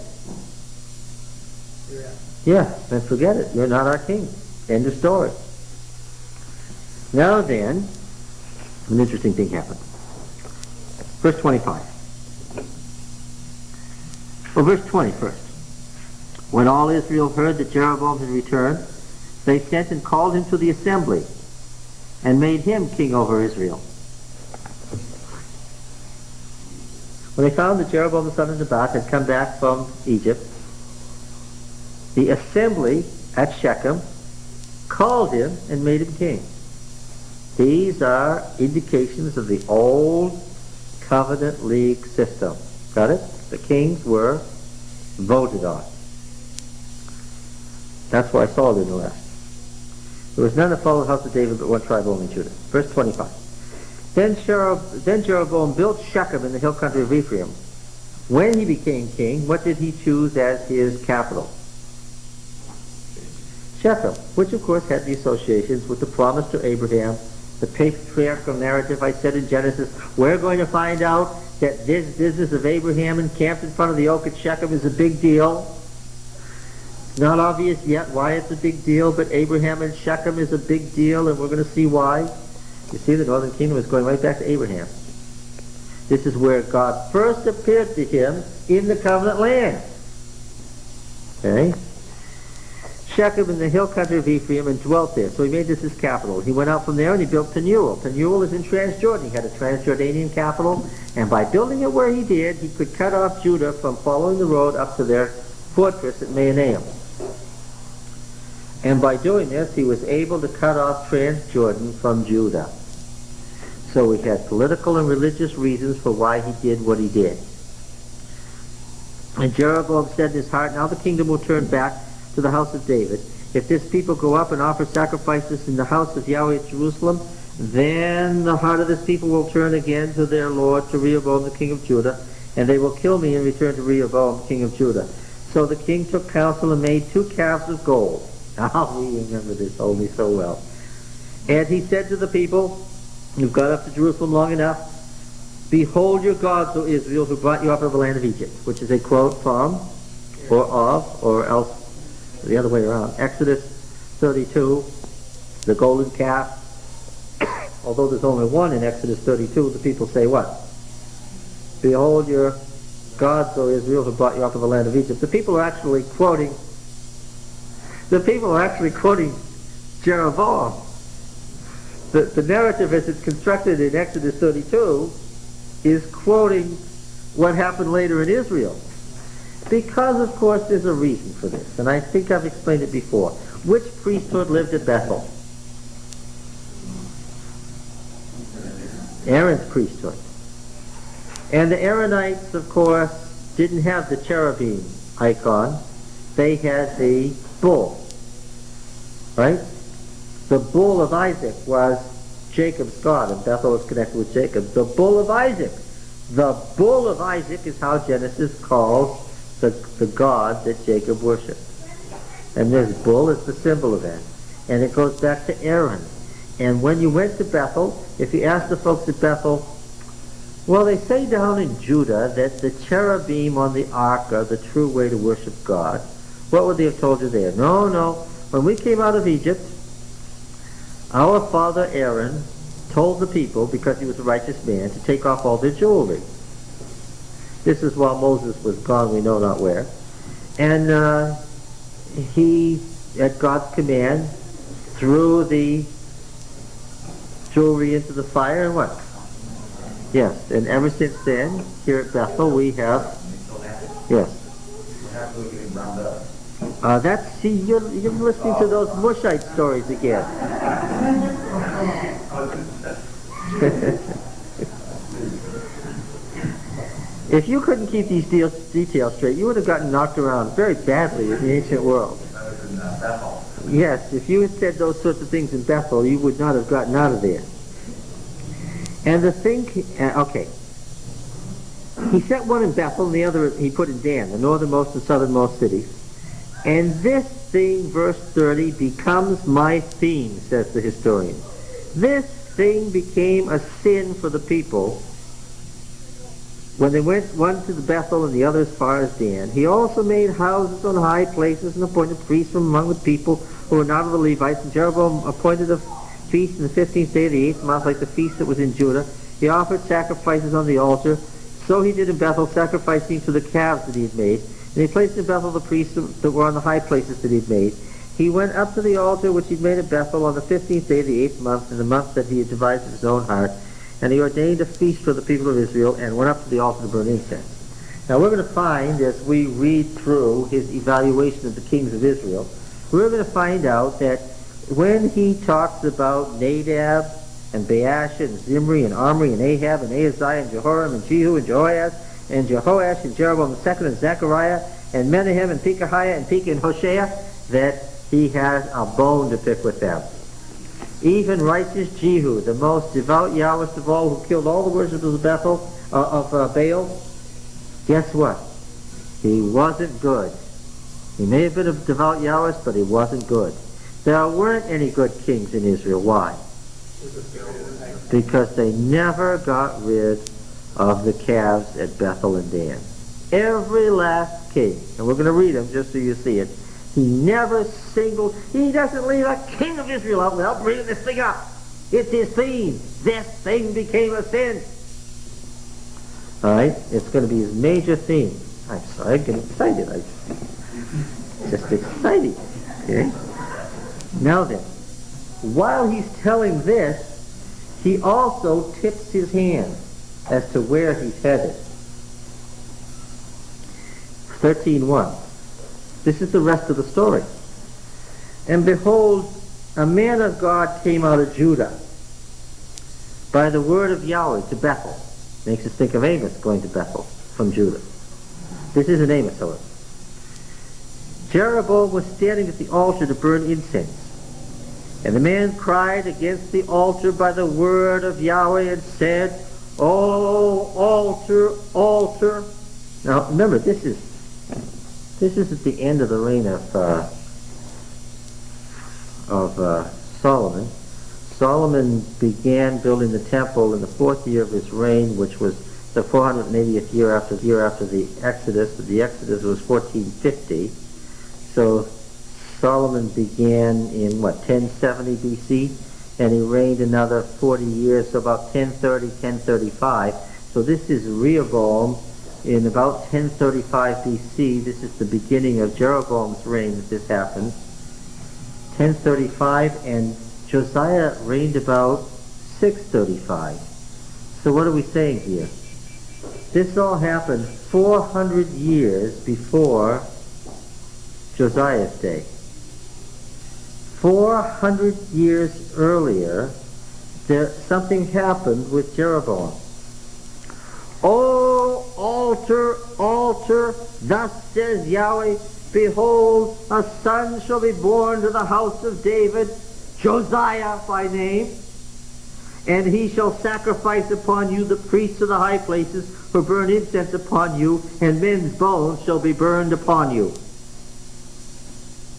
Yeah, then forget it. You're not our king. End of story. Now then, an interesting thing happened. Verse 25. Well, verse 20 first. When all Israel heard that Jeroboam had returned, they sent and called him to the assembly and made him king over Israel. When they found that Jeroboam the son of Nebat had come back from Egypt, the assembly at Shechem called him and made him king. These are indications of the old covenant league system. Got it? The kings were voted on. That's why Saul didn't last. There was none that followed the house of David but one tribe only, Judah. Verse 25. Then Jeroboam built Shechem in the hill country of Ephraim. When he became king, what did he choose as his capital? Shechem, which of course had the associations with the promise to Abraham, the patriarchal narrative. I said in Genesis, we're going to find out that this business of Abraham encamped in front of the oak at Shechem is a big deal. It's not obvious yet why it's a big deal, but Abraham and Shechem is a big deal, and we're going to see why. You see, the northern kingdom is going right back to Abraham. This is where God first appeared to him in the covenant land. Okay? Shechem in the hill country of Ephraim and dwelt there. So he made this his capital. He went out from there and he built Penuel. Penuel is in Transjordan. He had a Transjordanian capital, and by building it where he did, he could cut off Judah from following the road up to their fortress at Mahanaim. And by doing this, he was able to cut off Transjordan from Judah. So he had political and religious reasons for why he did what he did. And Jeroboam said in his heart, now the kingdom will turn back to the house of David. If this people go up and offer sacrifices in the house of Yahweh at Jerusalem, then the heart of this people will turn again to their Lord, to Rehoboam the king of Judah, and they will kill me and return to Rehoboam king of Judah. So the king took counsel and made 2 calves of gold. Ah, we remember this only so well. And he said to the people, you've got up to Jerusalem long enough. Behold your gods, O Israel, who brought you up out of the land of Egypt, which is a quote from, or of, or else the other way around. Exodus 32, the golden calf. Although there's only one in Exodus 32, the people say what? Behold your gods, O Israel, who brought you up out of the land of Egypt. The people are actually quoting Jeroboam. The narrative as it's constructed in Exodus 32 is quoting what happened later in Israel. Because, of course, there's a reason for this, and I think I've explained it before. Which priesthood lived at Bethel? Aaron's priesthood. And the Aaronites, of course, didn't have the cherubim icon. They had the bull. Right? The bull of Isaac was Jacob's God, and Bethel is connected with Jacob. The bull of Isaac. The bull of Isaac is how Genesis calls the God that Jacob worshipped. And this bull is the symbol of that. And it goes back to Aaron. And when you went to Bethel, if you ask the folks at Bethel, well, they say down in Judah that the cherubim on the ark are the true way to worship God. What would they have told you there? No. When we came out of Egypt, our father Aaron told the people, because he was a righteous man, to take off all their jewelry. This is while Moses was gone, we know not where. And he, at God's command, threw the jewelry into the fire, and what? Yes, and ever since then, here at Bethel, we have... Yes. You're listening to those Mushite stories again. If you couldn't keep these details straight, you would have gotten knocked around very badly in the ancient world. Yes, if you had said those sorts of things in Bethel, you would not have gotten out of there. And the thing, okay. He set one in Bethel and the other he put in Dan, the northernmost and southernmost cities. And this thing, verse 30, becomes my theme, says the historian. This thing became a sin for the people when they went one to the Bethel and the other as far as Dan. He also made houses on high places and appointed priests from among the people who were not of the Levites. And Jeroboam appointed a feast in the 15th day of the 8th month, like the feast that was in Judah. He offered sacrifices on the altar. So he did in Bethel, sacrificing to the calves that he had made. And he placed in Bethel the priests that were on the high places that he had made. He went up to the altar which he had made at Bethel on the 15th day of the 8th month, in the month that he had devised in his own heart. And he ordained a feast for the people of Israel and went up to the altar to burn incense. Now we're going to find, as we read through his evaluation of the kings of Israel, we're going to find out that when he talks about Nadab and Baasha and Zimri and Omri and Ahab and Ahaziah and Jehoram and Jehu and Jehoaz and Jehoash and Jeroboam II and Zechariah and Menahem and Pekahiah and Pekah and Hoshea, that he has a bone to pick with them. Even righteous Jehu, the most devout Yahwist of all, who killed all the worshippers of Baal, guess what? He wasn't good. He may have been a devout Yahwist, but he wasn't good. There weren't any good kings in Israel. Why? Because they never got rid of the calves at Bethel and Dan. Every last king, and we're going to read them just so you see it, he doesn't leave a king of Israel out without bringing this thing up. It's his theme. This thing became a sin. All right? It's going to be his major theme. I'm sorry, I'm getting excited. Just exciting. Okay? Now then, while he's telling this, he also tips his hand as to where he's headed. 13:1. This is the rest of the story. And behold, a man of God came out of Judah by the word of Yahweh to Bethel. Makes us think of Amos going to Bethel from Judah. This isn't Amos, however. Jeroboam was standing at the altar to burn incense. And the man cried against the altar by the word of Yahweh and said, "O altar, altar." Now remember, this is at the end of the reign of Solomon. Solomon began building the temple in the 4th year of his reign, which was the 480th year after the Exodus. The Exodus was 1450. So Solomon began in 1070 BC, and he reigned another 40 years, so about 1030, 1035. So this is Rehoboam in about 1035 BC. This is the beginning of Jeroboam's reign that this happens. 1035, and Josiah reigned about 635. So what are we saying here? This all happened 400 years before Josiah's day. 400 years earlier, something happened with Jeroboam. "O altar, altar, thus says Yahweh, behold, a son shall be born to the house of David, Josiah by name, and he shall sacrifice upon you the priests of the high places, who burn incense upon you, and men's bones shall be burned upon you."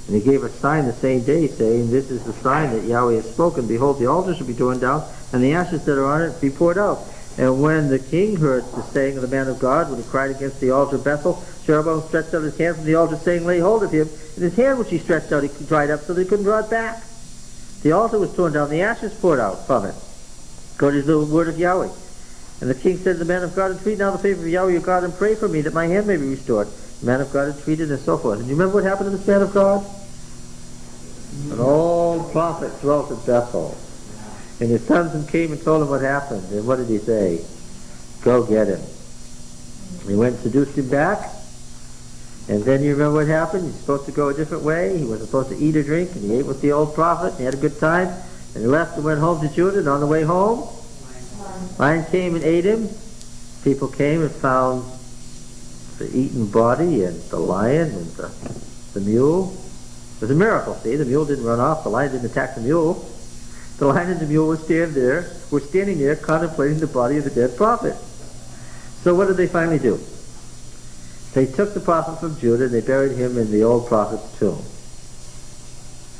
And he gave a sign the same day, saying, "This is the sign that Yahweh has spoken. Behold, the altar shall be torn down, and the ashes that are on it be poured out." And when the king heard the saying of the man of God, when he cried against the altar of Bethel, Jeroboam stretched out his hand from the altar, saying, "Lay hold of him." And his hand which he stretched out, he dried up, so that he couldn't draw it back. The altar was torn down, the ashes poured out from it, according to the word of Yahweh. And the king said to the man of God, "Entreat now the favor of Yahweh your God, and pray for me, that my hand may be restored." The man of God entreated, and so forth. And you remember what happened to this man of God? An old prophet dwelt at Bethel. And his sons came and told him what happened. And what did he say? "Go get him." He went and seduced him back. And then you remember what happened? He's supposed to go a different way. He wasn't supposed to eat or drink. And he ate with the old prophet. And he had a good time. And he left and went home to Judah. And on the way home, lion came and ate him. People came and found the eaten body and the lion and the mule. It was a miracle, see? The mule didn't run off. The lion didn't attack the mule. The lion and the mule were standing there contemplating the body of the dead prophet. So what did they finally do? They took the prophet from Judah and they buried him in the old prophet's tomb.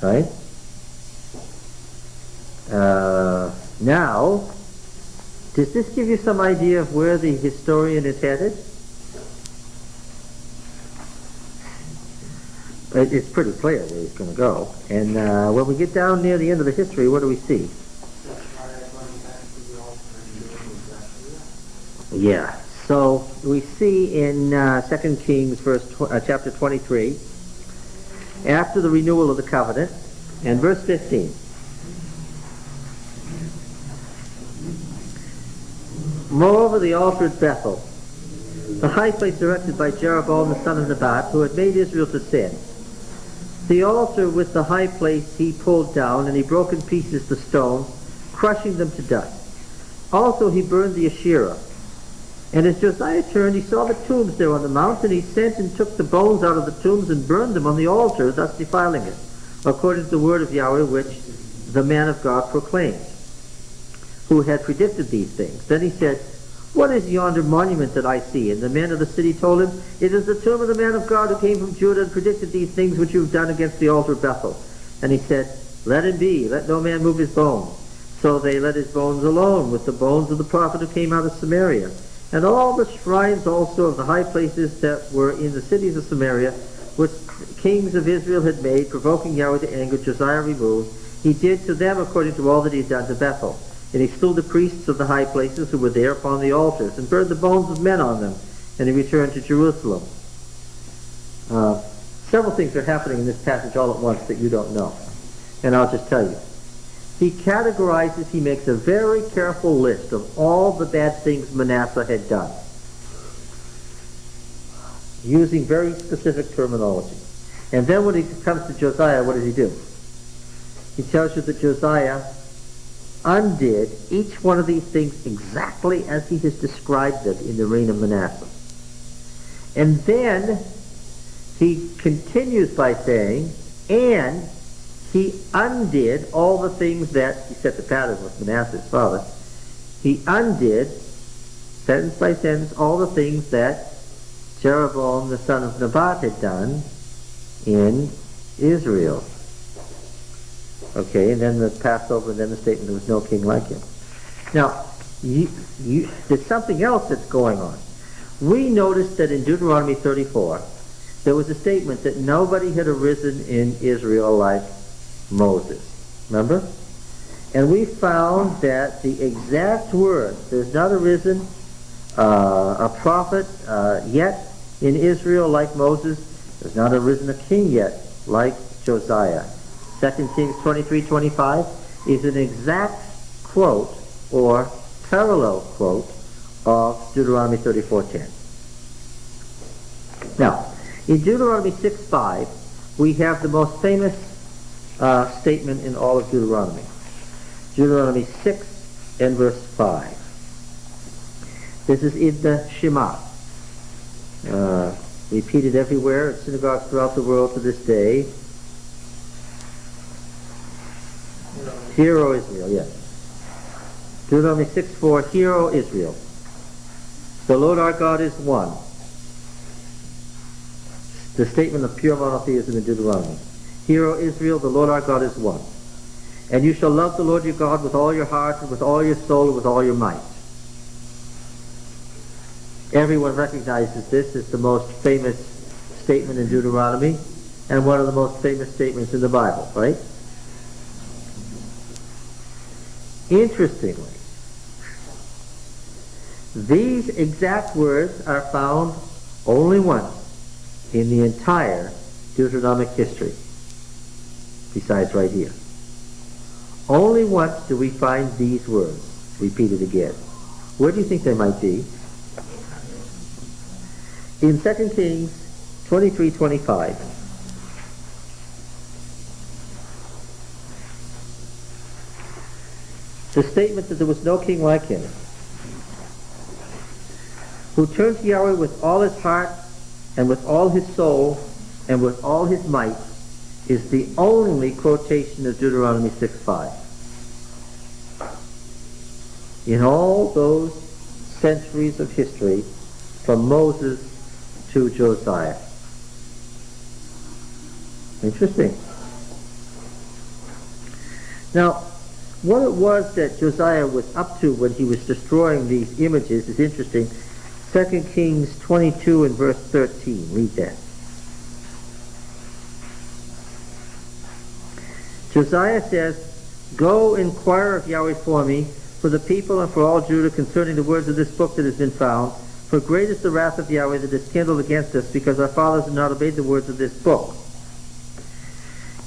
Right? Now, does this give you some idea of where the historian is headed? It's pretty clear where he's going to go. And when we get down near the end of the history, what do we see? Yeah. So we see in 2 Kings chapter 23, after the renewal of the covenant, and verse 15. Moreover, the altar at Bethel, the high place erected by Jeroboam the son of Nebat, who had made Israel to sin. The altar with the high place he pulled down, and he broke in pieces the stone, crushing them to dust. Also he burned the Asherah. And as Josiah turned, he saw the tombs there on the mount, and he sent and took the bones out of the tombs and burned them on the altar, thus defiling it, according to the word of Yahweh which the man of God proclaimed, who had predicted these things. Then he said, "What is yonder monument that I see?" And the men of the city told him, "It is the tomb of the man of God who came from Judah and predicted these things which you have done against the altar of Bethel." And he said, "Let it be, let no man move his bones." So they let his bones alone, with the bones of the prophet who came out of Samaria. And all the shrines also of the high places that were in the cities of Samaria, which kings of Israel had made, provoking Yahweh to anger, Josiah removed. He did to them according to all that he had done to Bethel. And he slew the priests of the high places who were there upon the altars, and burned the bones of men on them. And he returned to Jerusalem. Several things are happening in this passage all at once that you don't know. And I'll just tell you. He categorizes, he makes a very careful list of all the bad things Manasseh had done, using very specific terminology. And then when he comes to Josiah, what does he do? He tells you that Josiah undid each one of these things exactly as he has described them in the reign of Manasseh. And then he continues by saying, and he undid all the things that, he set the pattern with Manasseh's father, he undid, sentence by sentence, all the things that Jeroboam the son of Nebat had done in Israel. Okay, and then the Passover, and then the statement there was no king like him. Now, there's something else that's going on. We noticed that in Deuteronomy 34, there was a statement that nobody had arisen in Israel like Moses. Remember? And we found that the exact words, there's not arisen a prophet yet in Israel like Moses, there's not arisen a king yet like Josiah. 2 Kings 23:25 is an exact quote or parallel quote of Deuteronomy 34:10. Now, in Deuteronomy 6:5, we have the most famous statement in all of Deuteronomy. Deuteronomy 6 and verse 5. This is in the Shema. Repeated everywhere at synagogues throughout the world to this day. Hear, O Israel, yes. Deuteronomy 6:4, Hear, O Israel, the Lord our God is one. The statement of pure monotheism in Deuteronomy. Hear, O Israel, the Lord our God is one. And you shall love the Lord your God with all your heart, and with all your soul, and with all your might. Everyone recognizes this as the most famous statement in Deuteronomy, and one of the most famous statements in the Bible, right? Interestingly, these exact words are found only once in the entire Deuteronomic history, besides right here. Only once do we find these words repeated again. Where do you think they might be? In 2 Kings 23:25. The statement that there was no king like him, who turned to Yahweh with all his heart and with all his soul and with all his might, is the only quotation of Deuteronomy 6:5. In all those centuries of history, from Moses to Josiah. Interesting. Now, what it was that Josiah was up to when he was destroying these images is interesting. 2 Kings 22 and verse 13. Read that. Josiah says, Go inquire of Yahweh for me, for the people and for all Judah concerning the words of this book that has been found. For great is the wrath of Yahweh that is kindled against us, because our fathers have not obeyed the words of this book.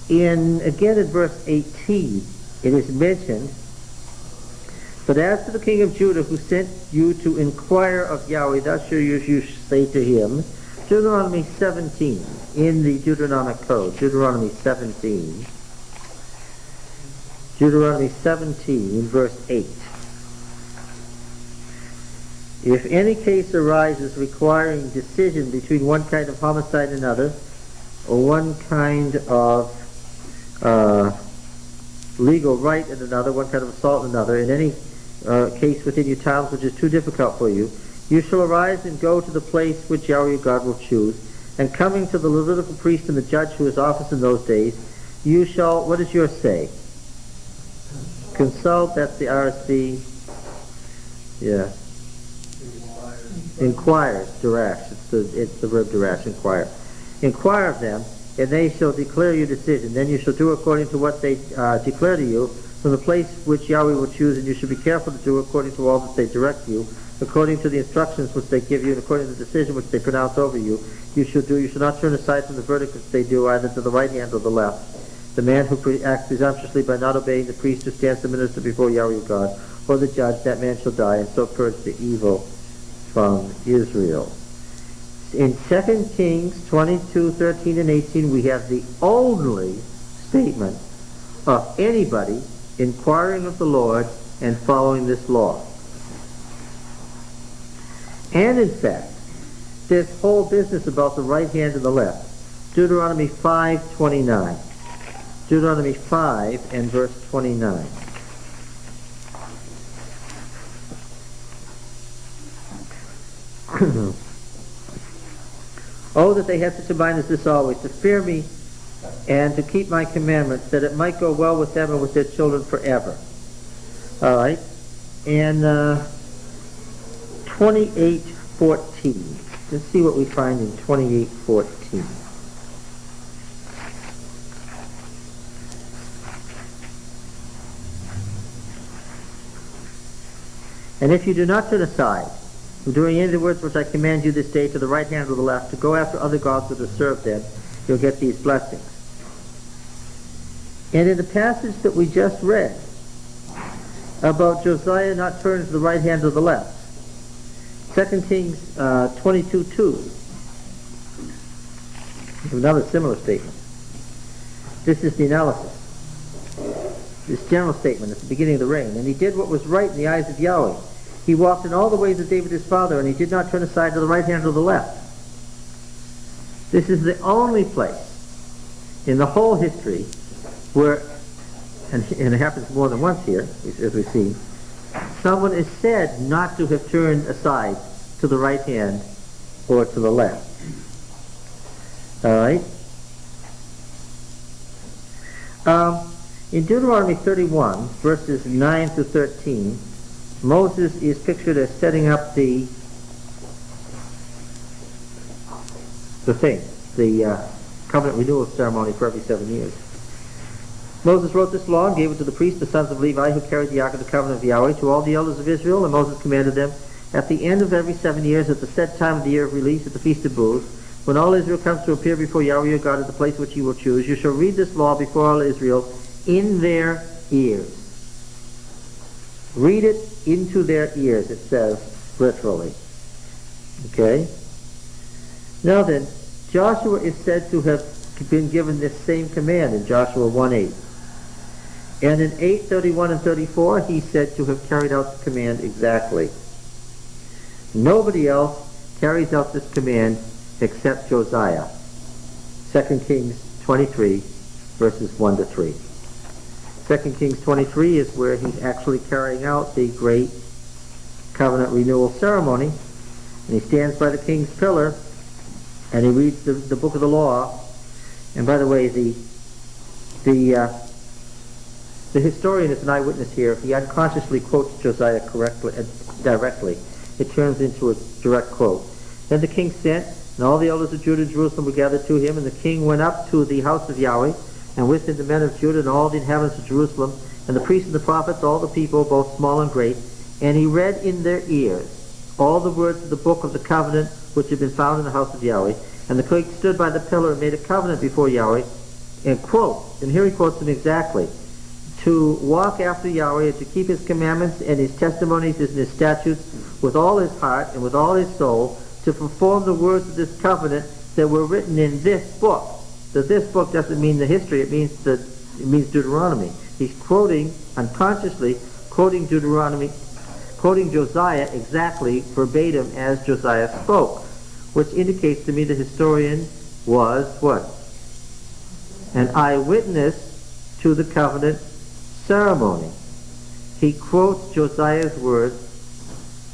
Again in verse 18, it is mentioned But as to the king of Judah who sent you to inquire of Yahweh, thus shall you say to him, Deuteronomy 17, in the Deuteronomic Code, Deuteronomy 17, verse 8. If any case arises requiring decision between one kind of homicide and another, or one kind of legal right and another, one kind of assault and another, in any case within your towns which is too difficult for you, you shall arise and go to the place which Yahweh your God will choose, and coming to the Levitical priest and the judge who is office in those days, you shall, what does yours say? Consult, that's the RSV, yeah. Inquires, dirash, it's the verb dirash, inquire. Inquire of them, and they shall declare your decision. Then you shall do according to what they declare to you, from the place which Yahweh will choose, and you shall be careful to do according to all that they direct you, according to the instructions which they give you, and according to the decision which they pronounce over you. You shall do. You shall not turn aside from the verdict which they do, either to the right hand or the left. The man who acts presumptuously by not obeying the priest who stands to minister before Yahweh your God, or the judge, that man shall die, and so purge the evil from Israel. In 2 Kings 22, 13, and 18, we have the only statement of anybody inquiring of the Lord and following this law. And in fact, this whole business about the right hand and the left, Deuteronomy 5:29. Deuteronomy 5 and verse 29. Oh, that they had such a mind as this always, to fear me and to keep my commandments, that it might go well with them and with their children forever. All right. And 28:14. Let's see what we find in 28:14. And if you do not turn aside from doing any of the words which I command you this day to the right hand or the left, to go after other gods or to serve them, you'll get these blessings. And in the passage that we just read about Josiah not turning to the right hand or the left, 2 Kings 22:2, another similar statement. This is the analysis. This general statement at the beginning of the reign. And he did what was right in the eyes of Yahweh. He walked in all the ways of David his father, and he did not turn aside to the right hand or the left. This is the only place in the whole history where, and it happens more than once here, as we see, someone is said not to have turned aside to the right hand or to the left. All right? In Deuteronomy 31, verses 9 to 13, Moses is pictured as setting up the covenant renewal ceremony for every 7 years. Moses wrote this law and gave it to the priests, the sons of Levi, who carried the ark of the covenant of Yahweh, to all the elders of Israel, and Moses commanded them, at the end of every 7 years, at the set time of the year of release, at the Feast of Booths, when all Israel comes to appear before Yahweh your God at the place which he will choose, you shall read this law before all Israel in their ears. Read it into their ears, it says, literally. Okay? Now then, Joshua is said to have been given this same command in Joshua 1:8. And in 8:31 and 34, he's said to have carried out the command exactly. Nobody else carries out this command except Josiah. 2 Kings 23, verses 1 to 3. 2 Kings 23 is where he's actually carrying out the great covenant renewal ceremony. And he stands by the king's pillar and he reads the book of the law. And by the way, the historian is an eyewitness here. He unconsciously quotes Josiah directly. It turns into a direct quote. Then the king sent, and all the elders of Judah and Jerusalem were gathered to him, and the king went up to the house of Yahweh, and with him the men of Judah and all the inhabitants of Jerusalem, and the priests and the prophets, all the people, both small and great. And he read in their ears all the words of the book of the covenant which had been found in the house of Yahweh. And the king stood by the pillar and made a covenant before Yahweh, and quote, and here he quotes him exactly, to walk after Yahweh and to keep his commandments and his testimonies and his statutes with all his heart and with all his soul, to perform the words of this covenant that were written in this book. So this book doesn't mean the history, it means Deuteronomy. He's quoting, unconsciously, quoting Deuteronomy, quoting Josiah exactly verbatim as Josiah spoke, which indicates to me the historian was what? An eyewitness to the covenant ceremony. He quotes Josiah's words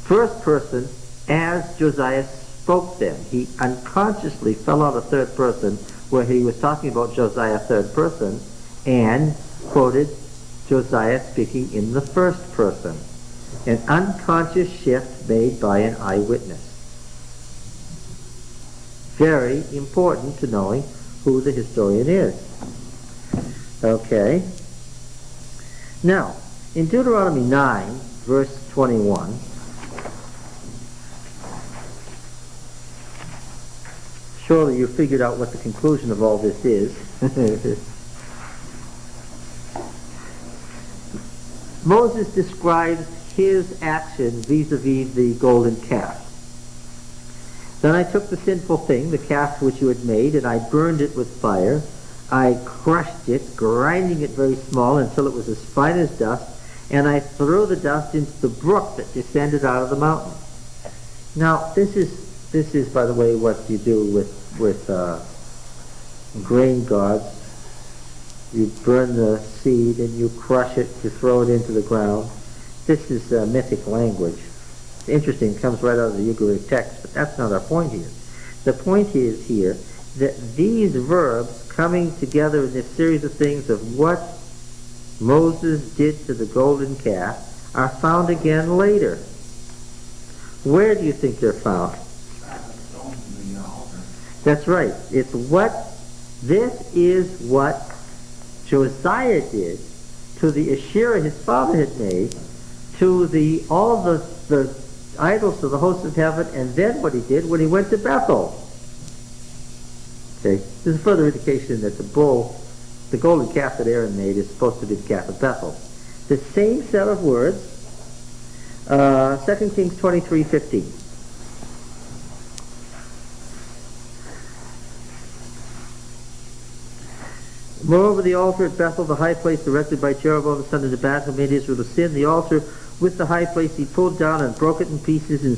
first person as Josiah spoke them. He unconsciously fell out of third person where he was talking about Josiah third person and quoted Josiah speaking in the first person. An unconscious shift made by an eyewitness. Very important to knowing who the historian is. Okay. Now, in Deuteronomy 9, verse 21, surely you figured out what the conclusion of all this is. Moses describes his action vis-a-vis the golden calf. Then I took the sinful thing, the calf which you had made, and I burned it with fire. I crushed it, grinding it very small until it was as fine as dust, and I threw the dust into the brook that descended out of the mountain. Now, this is, by the way, what you do with grain gods. You burn the seed and you crush it, you throw it into the ground. This is mythic language. It's interesting, it comes right out of the Ugaritic text, but that's not our point here. The point is here that these verbs coming together in this series of things of what Moses did to the golden calf are found again later. Where do you think they're found? That's right. This is what Josiah did to the Asherah his father had made, to all the idols of the host of heaven, and then what he did when he went to Bethel. Okay, this is further indication that the golden calf that Aaron made is supposed to be the calf of Bethel. The same set of words, 2 Kings 23:15. Moreover, the altar at Bethel, the high place erected by Jeroboam the son of Nebat, who made Israel to sin, the altar with the high place he pulled down and broke it in pieces and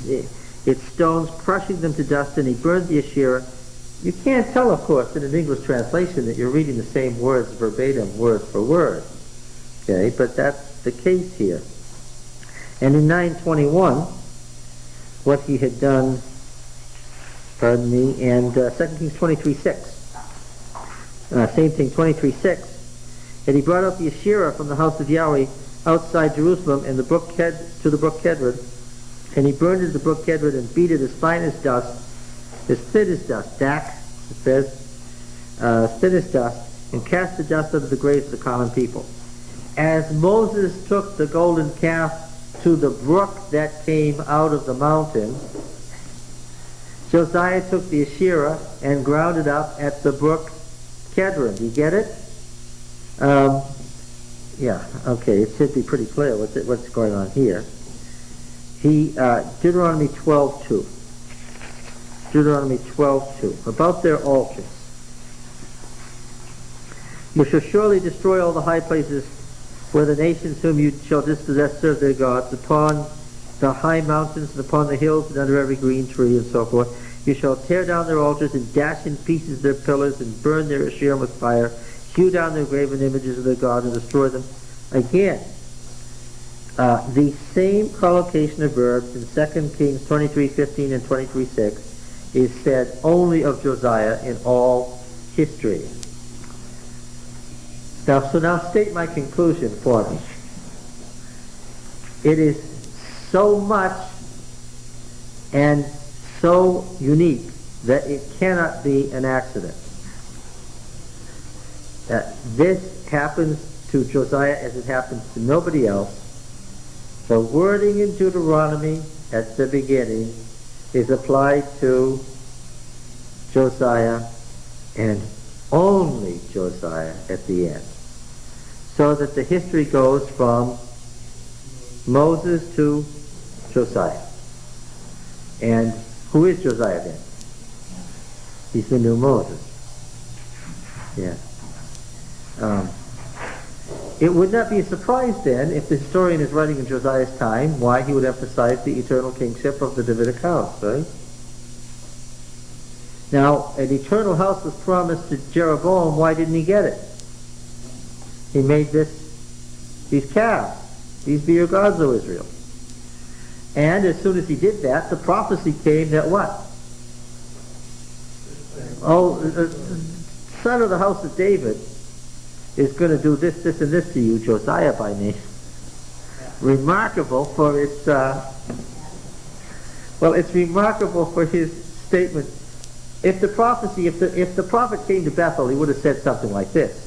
its stones, crushing them to dust, and he burned the Asherah. You can't tell, of course, in an English translation that you're reading the same words verbatim, word for word. Okay, but that's the case here. And in 9:21, what he had done, and 2 Kings 23:6. Same thing, 23:6. And he brought out the Asherah from the house of Yahweh outside Jerusalem and to the brook Kedron, and he burned it at the brook Kedron and beat it as fine as dust, as thin as dust, dak, it says, thin as dust, and cast the dust out of the graves of the common people. As Moses took the golden calf to the brook that came out of the mountain, Josiah took the Asherah and ground it up at the brook Kedron. Do you get it? Yeah, okay, it should be pretty clear what's going on here. Deuteronomy 12:2. Deuteronomy 12:2. About their altars. You shall surely destroy all the high places where the nations whom you shall dispossess serve their gods, upon the high mountains and upon the hills and under every green tree and so forth. You shall tear down their altars and dash in pieces their pillars and burn their Asherah with fire, hew down their graven images of their God and destroy them. Again, the same collocation of verbs in 2 Kings 23:15 and 23:6 is said only of Josiah in all history. Now state my conclusion for me. It is so much and so unique that it cannot be an accident. That this happens to Josiah as it happens to nobody else. The wording in Deuteronomy at the beginning is applied to Josiah and only Josiah at the end. so that the history goes from Moses to Josiah. And who is Josiah then? He's the new Moses. Yeah. It would not be a surprise then if the historian is writing in Josiah's time why he would emphasize the eternal kingship of the Davidic house, right? Now, an eternal house was promised to Jeroboam. Why didn't he get it? He made these calves. These be your gods, O Israel. And as soon as he did that, the prophecy came that what? Son of the house of David is going to do this, this, and this to you, Josiah by name. Remarkable for its, it's remarkable for his statement. If the prophet came to Bethel, he would have said something like this: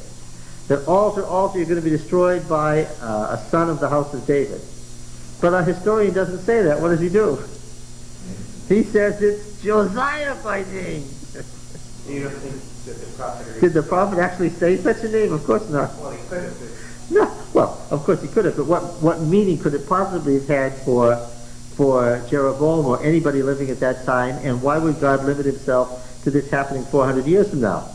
that altar, you're going to be destroyed by a son of the house of David. But our historian doesn't say that. What does he do? He says it's Josiah by name. You don't think that the prophet... Did the prophet actually say such a name? Of course not. Well, he could have. No. Well, of course he could have, but what meaning could it possibly have had for Jeroboam or anybody living at that time, and why would God limit himself to this happening 400 years from now?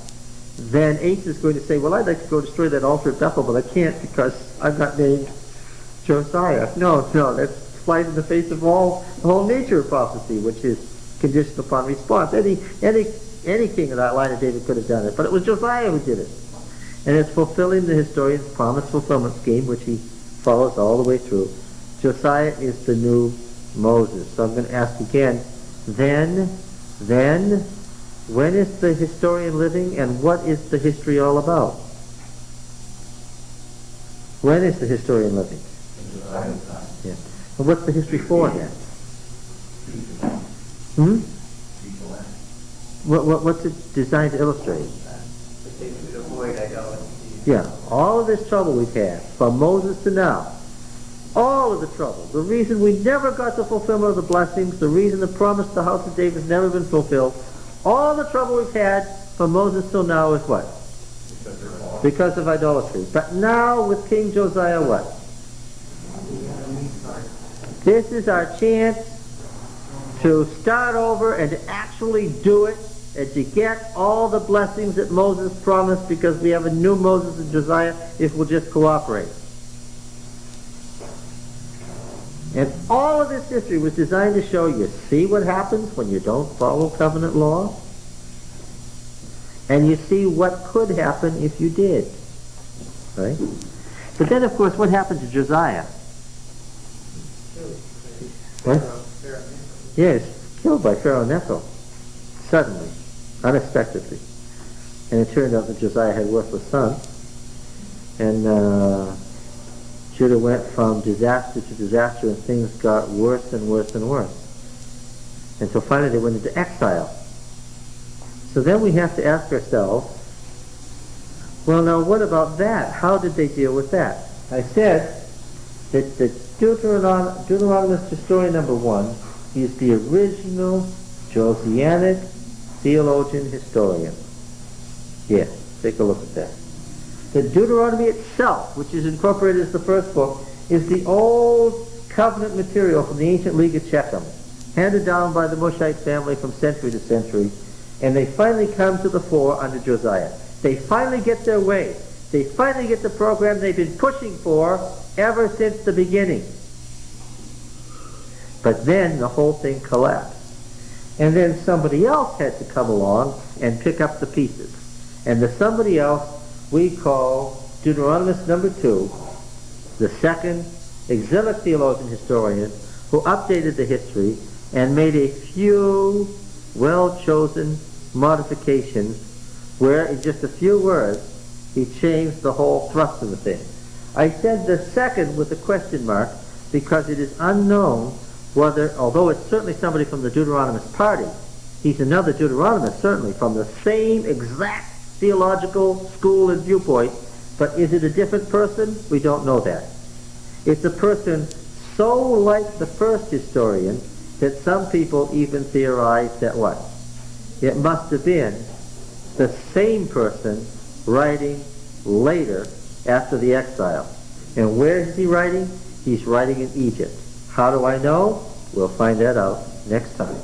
Then Asa is going to say, well, I'd like to go destroy that altar at Bethel, but I can't because I'm not named Josiah. No, that flies in the face of the whole nature of prophecy, which is conditioned upon response. Any king of that line of David could have done it, but it was Josiah who did it. And it's fulfilling the historian's promise fulfillment scheme, which he follows all the way through. Josiah is the new Moses. So I'm going to ask again, then, when is the historian living, and what is the history all about? When is the historian living? Yeah. And what's the history for then? What's it designed to illustrate? To avoid idolatry. Yeah, all of this trouble we've had, from Moses to now, all of the trouble, the reason we never got the fulfillment of the blessings, the reason the promise to the house of David has never been fulfilled, all the trouble we've had from Moses till now is what? Because of idolatry. But now with King Josiah, what? This is our chance to start over and to actually do it and to get all the blessings that Moses promised, because we have a new Moses and Josiah if we'll just cooperate. And all of this history was designed to show you, see what happens when you don't follow covenant law? And you see what could happen if you did. Right? But then, of course, what happened to Josiah? What? Yes, killed by Pharaoh Necho. Suddenly. Unexpectedly. And it turned out that Josiah had worthless sons. And Judah went from disaster to disaster, and things got worse and worse and worse. And so finally they went into exile. So then we have to ask ourselves, well, now what about that? How did they deal with that? I said that the Deuteronomist historian number 1 is the original Josianic theologian historian. Yes, take a look at that. The Deuteronomy itself, which is incorporated as the first book, is the old covenant material from the ancient League of Shechem, handed down by the Mushite family from century to century, and they finally come to the fore under Josiah. They finally get their way. They finally get the program they've been pushing for ever since the beginning. But then the whole thing collapsed. And then somebody else had to come along and pick up the pieces. And the somebody else we call Deuteronomist number 2, the second exilic theologian historian, who updated the history and made a few well-chosen modifications where in just a few words he changed the whole thrust of the thing. I said the second with a question mark because it is unknown whether, although it's certainly somebody from the Deuteronomist party, he's another Deuteronomist certainly from the same exact theological school and viewpoint, but is it a different person? We don't know that. It's a person so like the first historian that some people even theorize that what? It must have been the same person writing later after the exile. And where is he writing? He's writing in Egypt. How do I know? We'll find that out next time.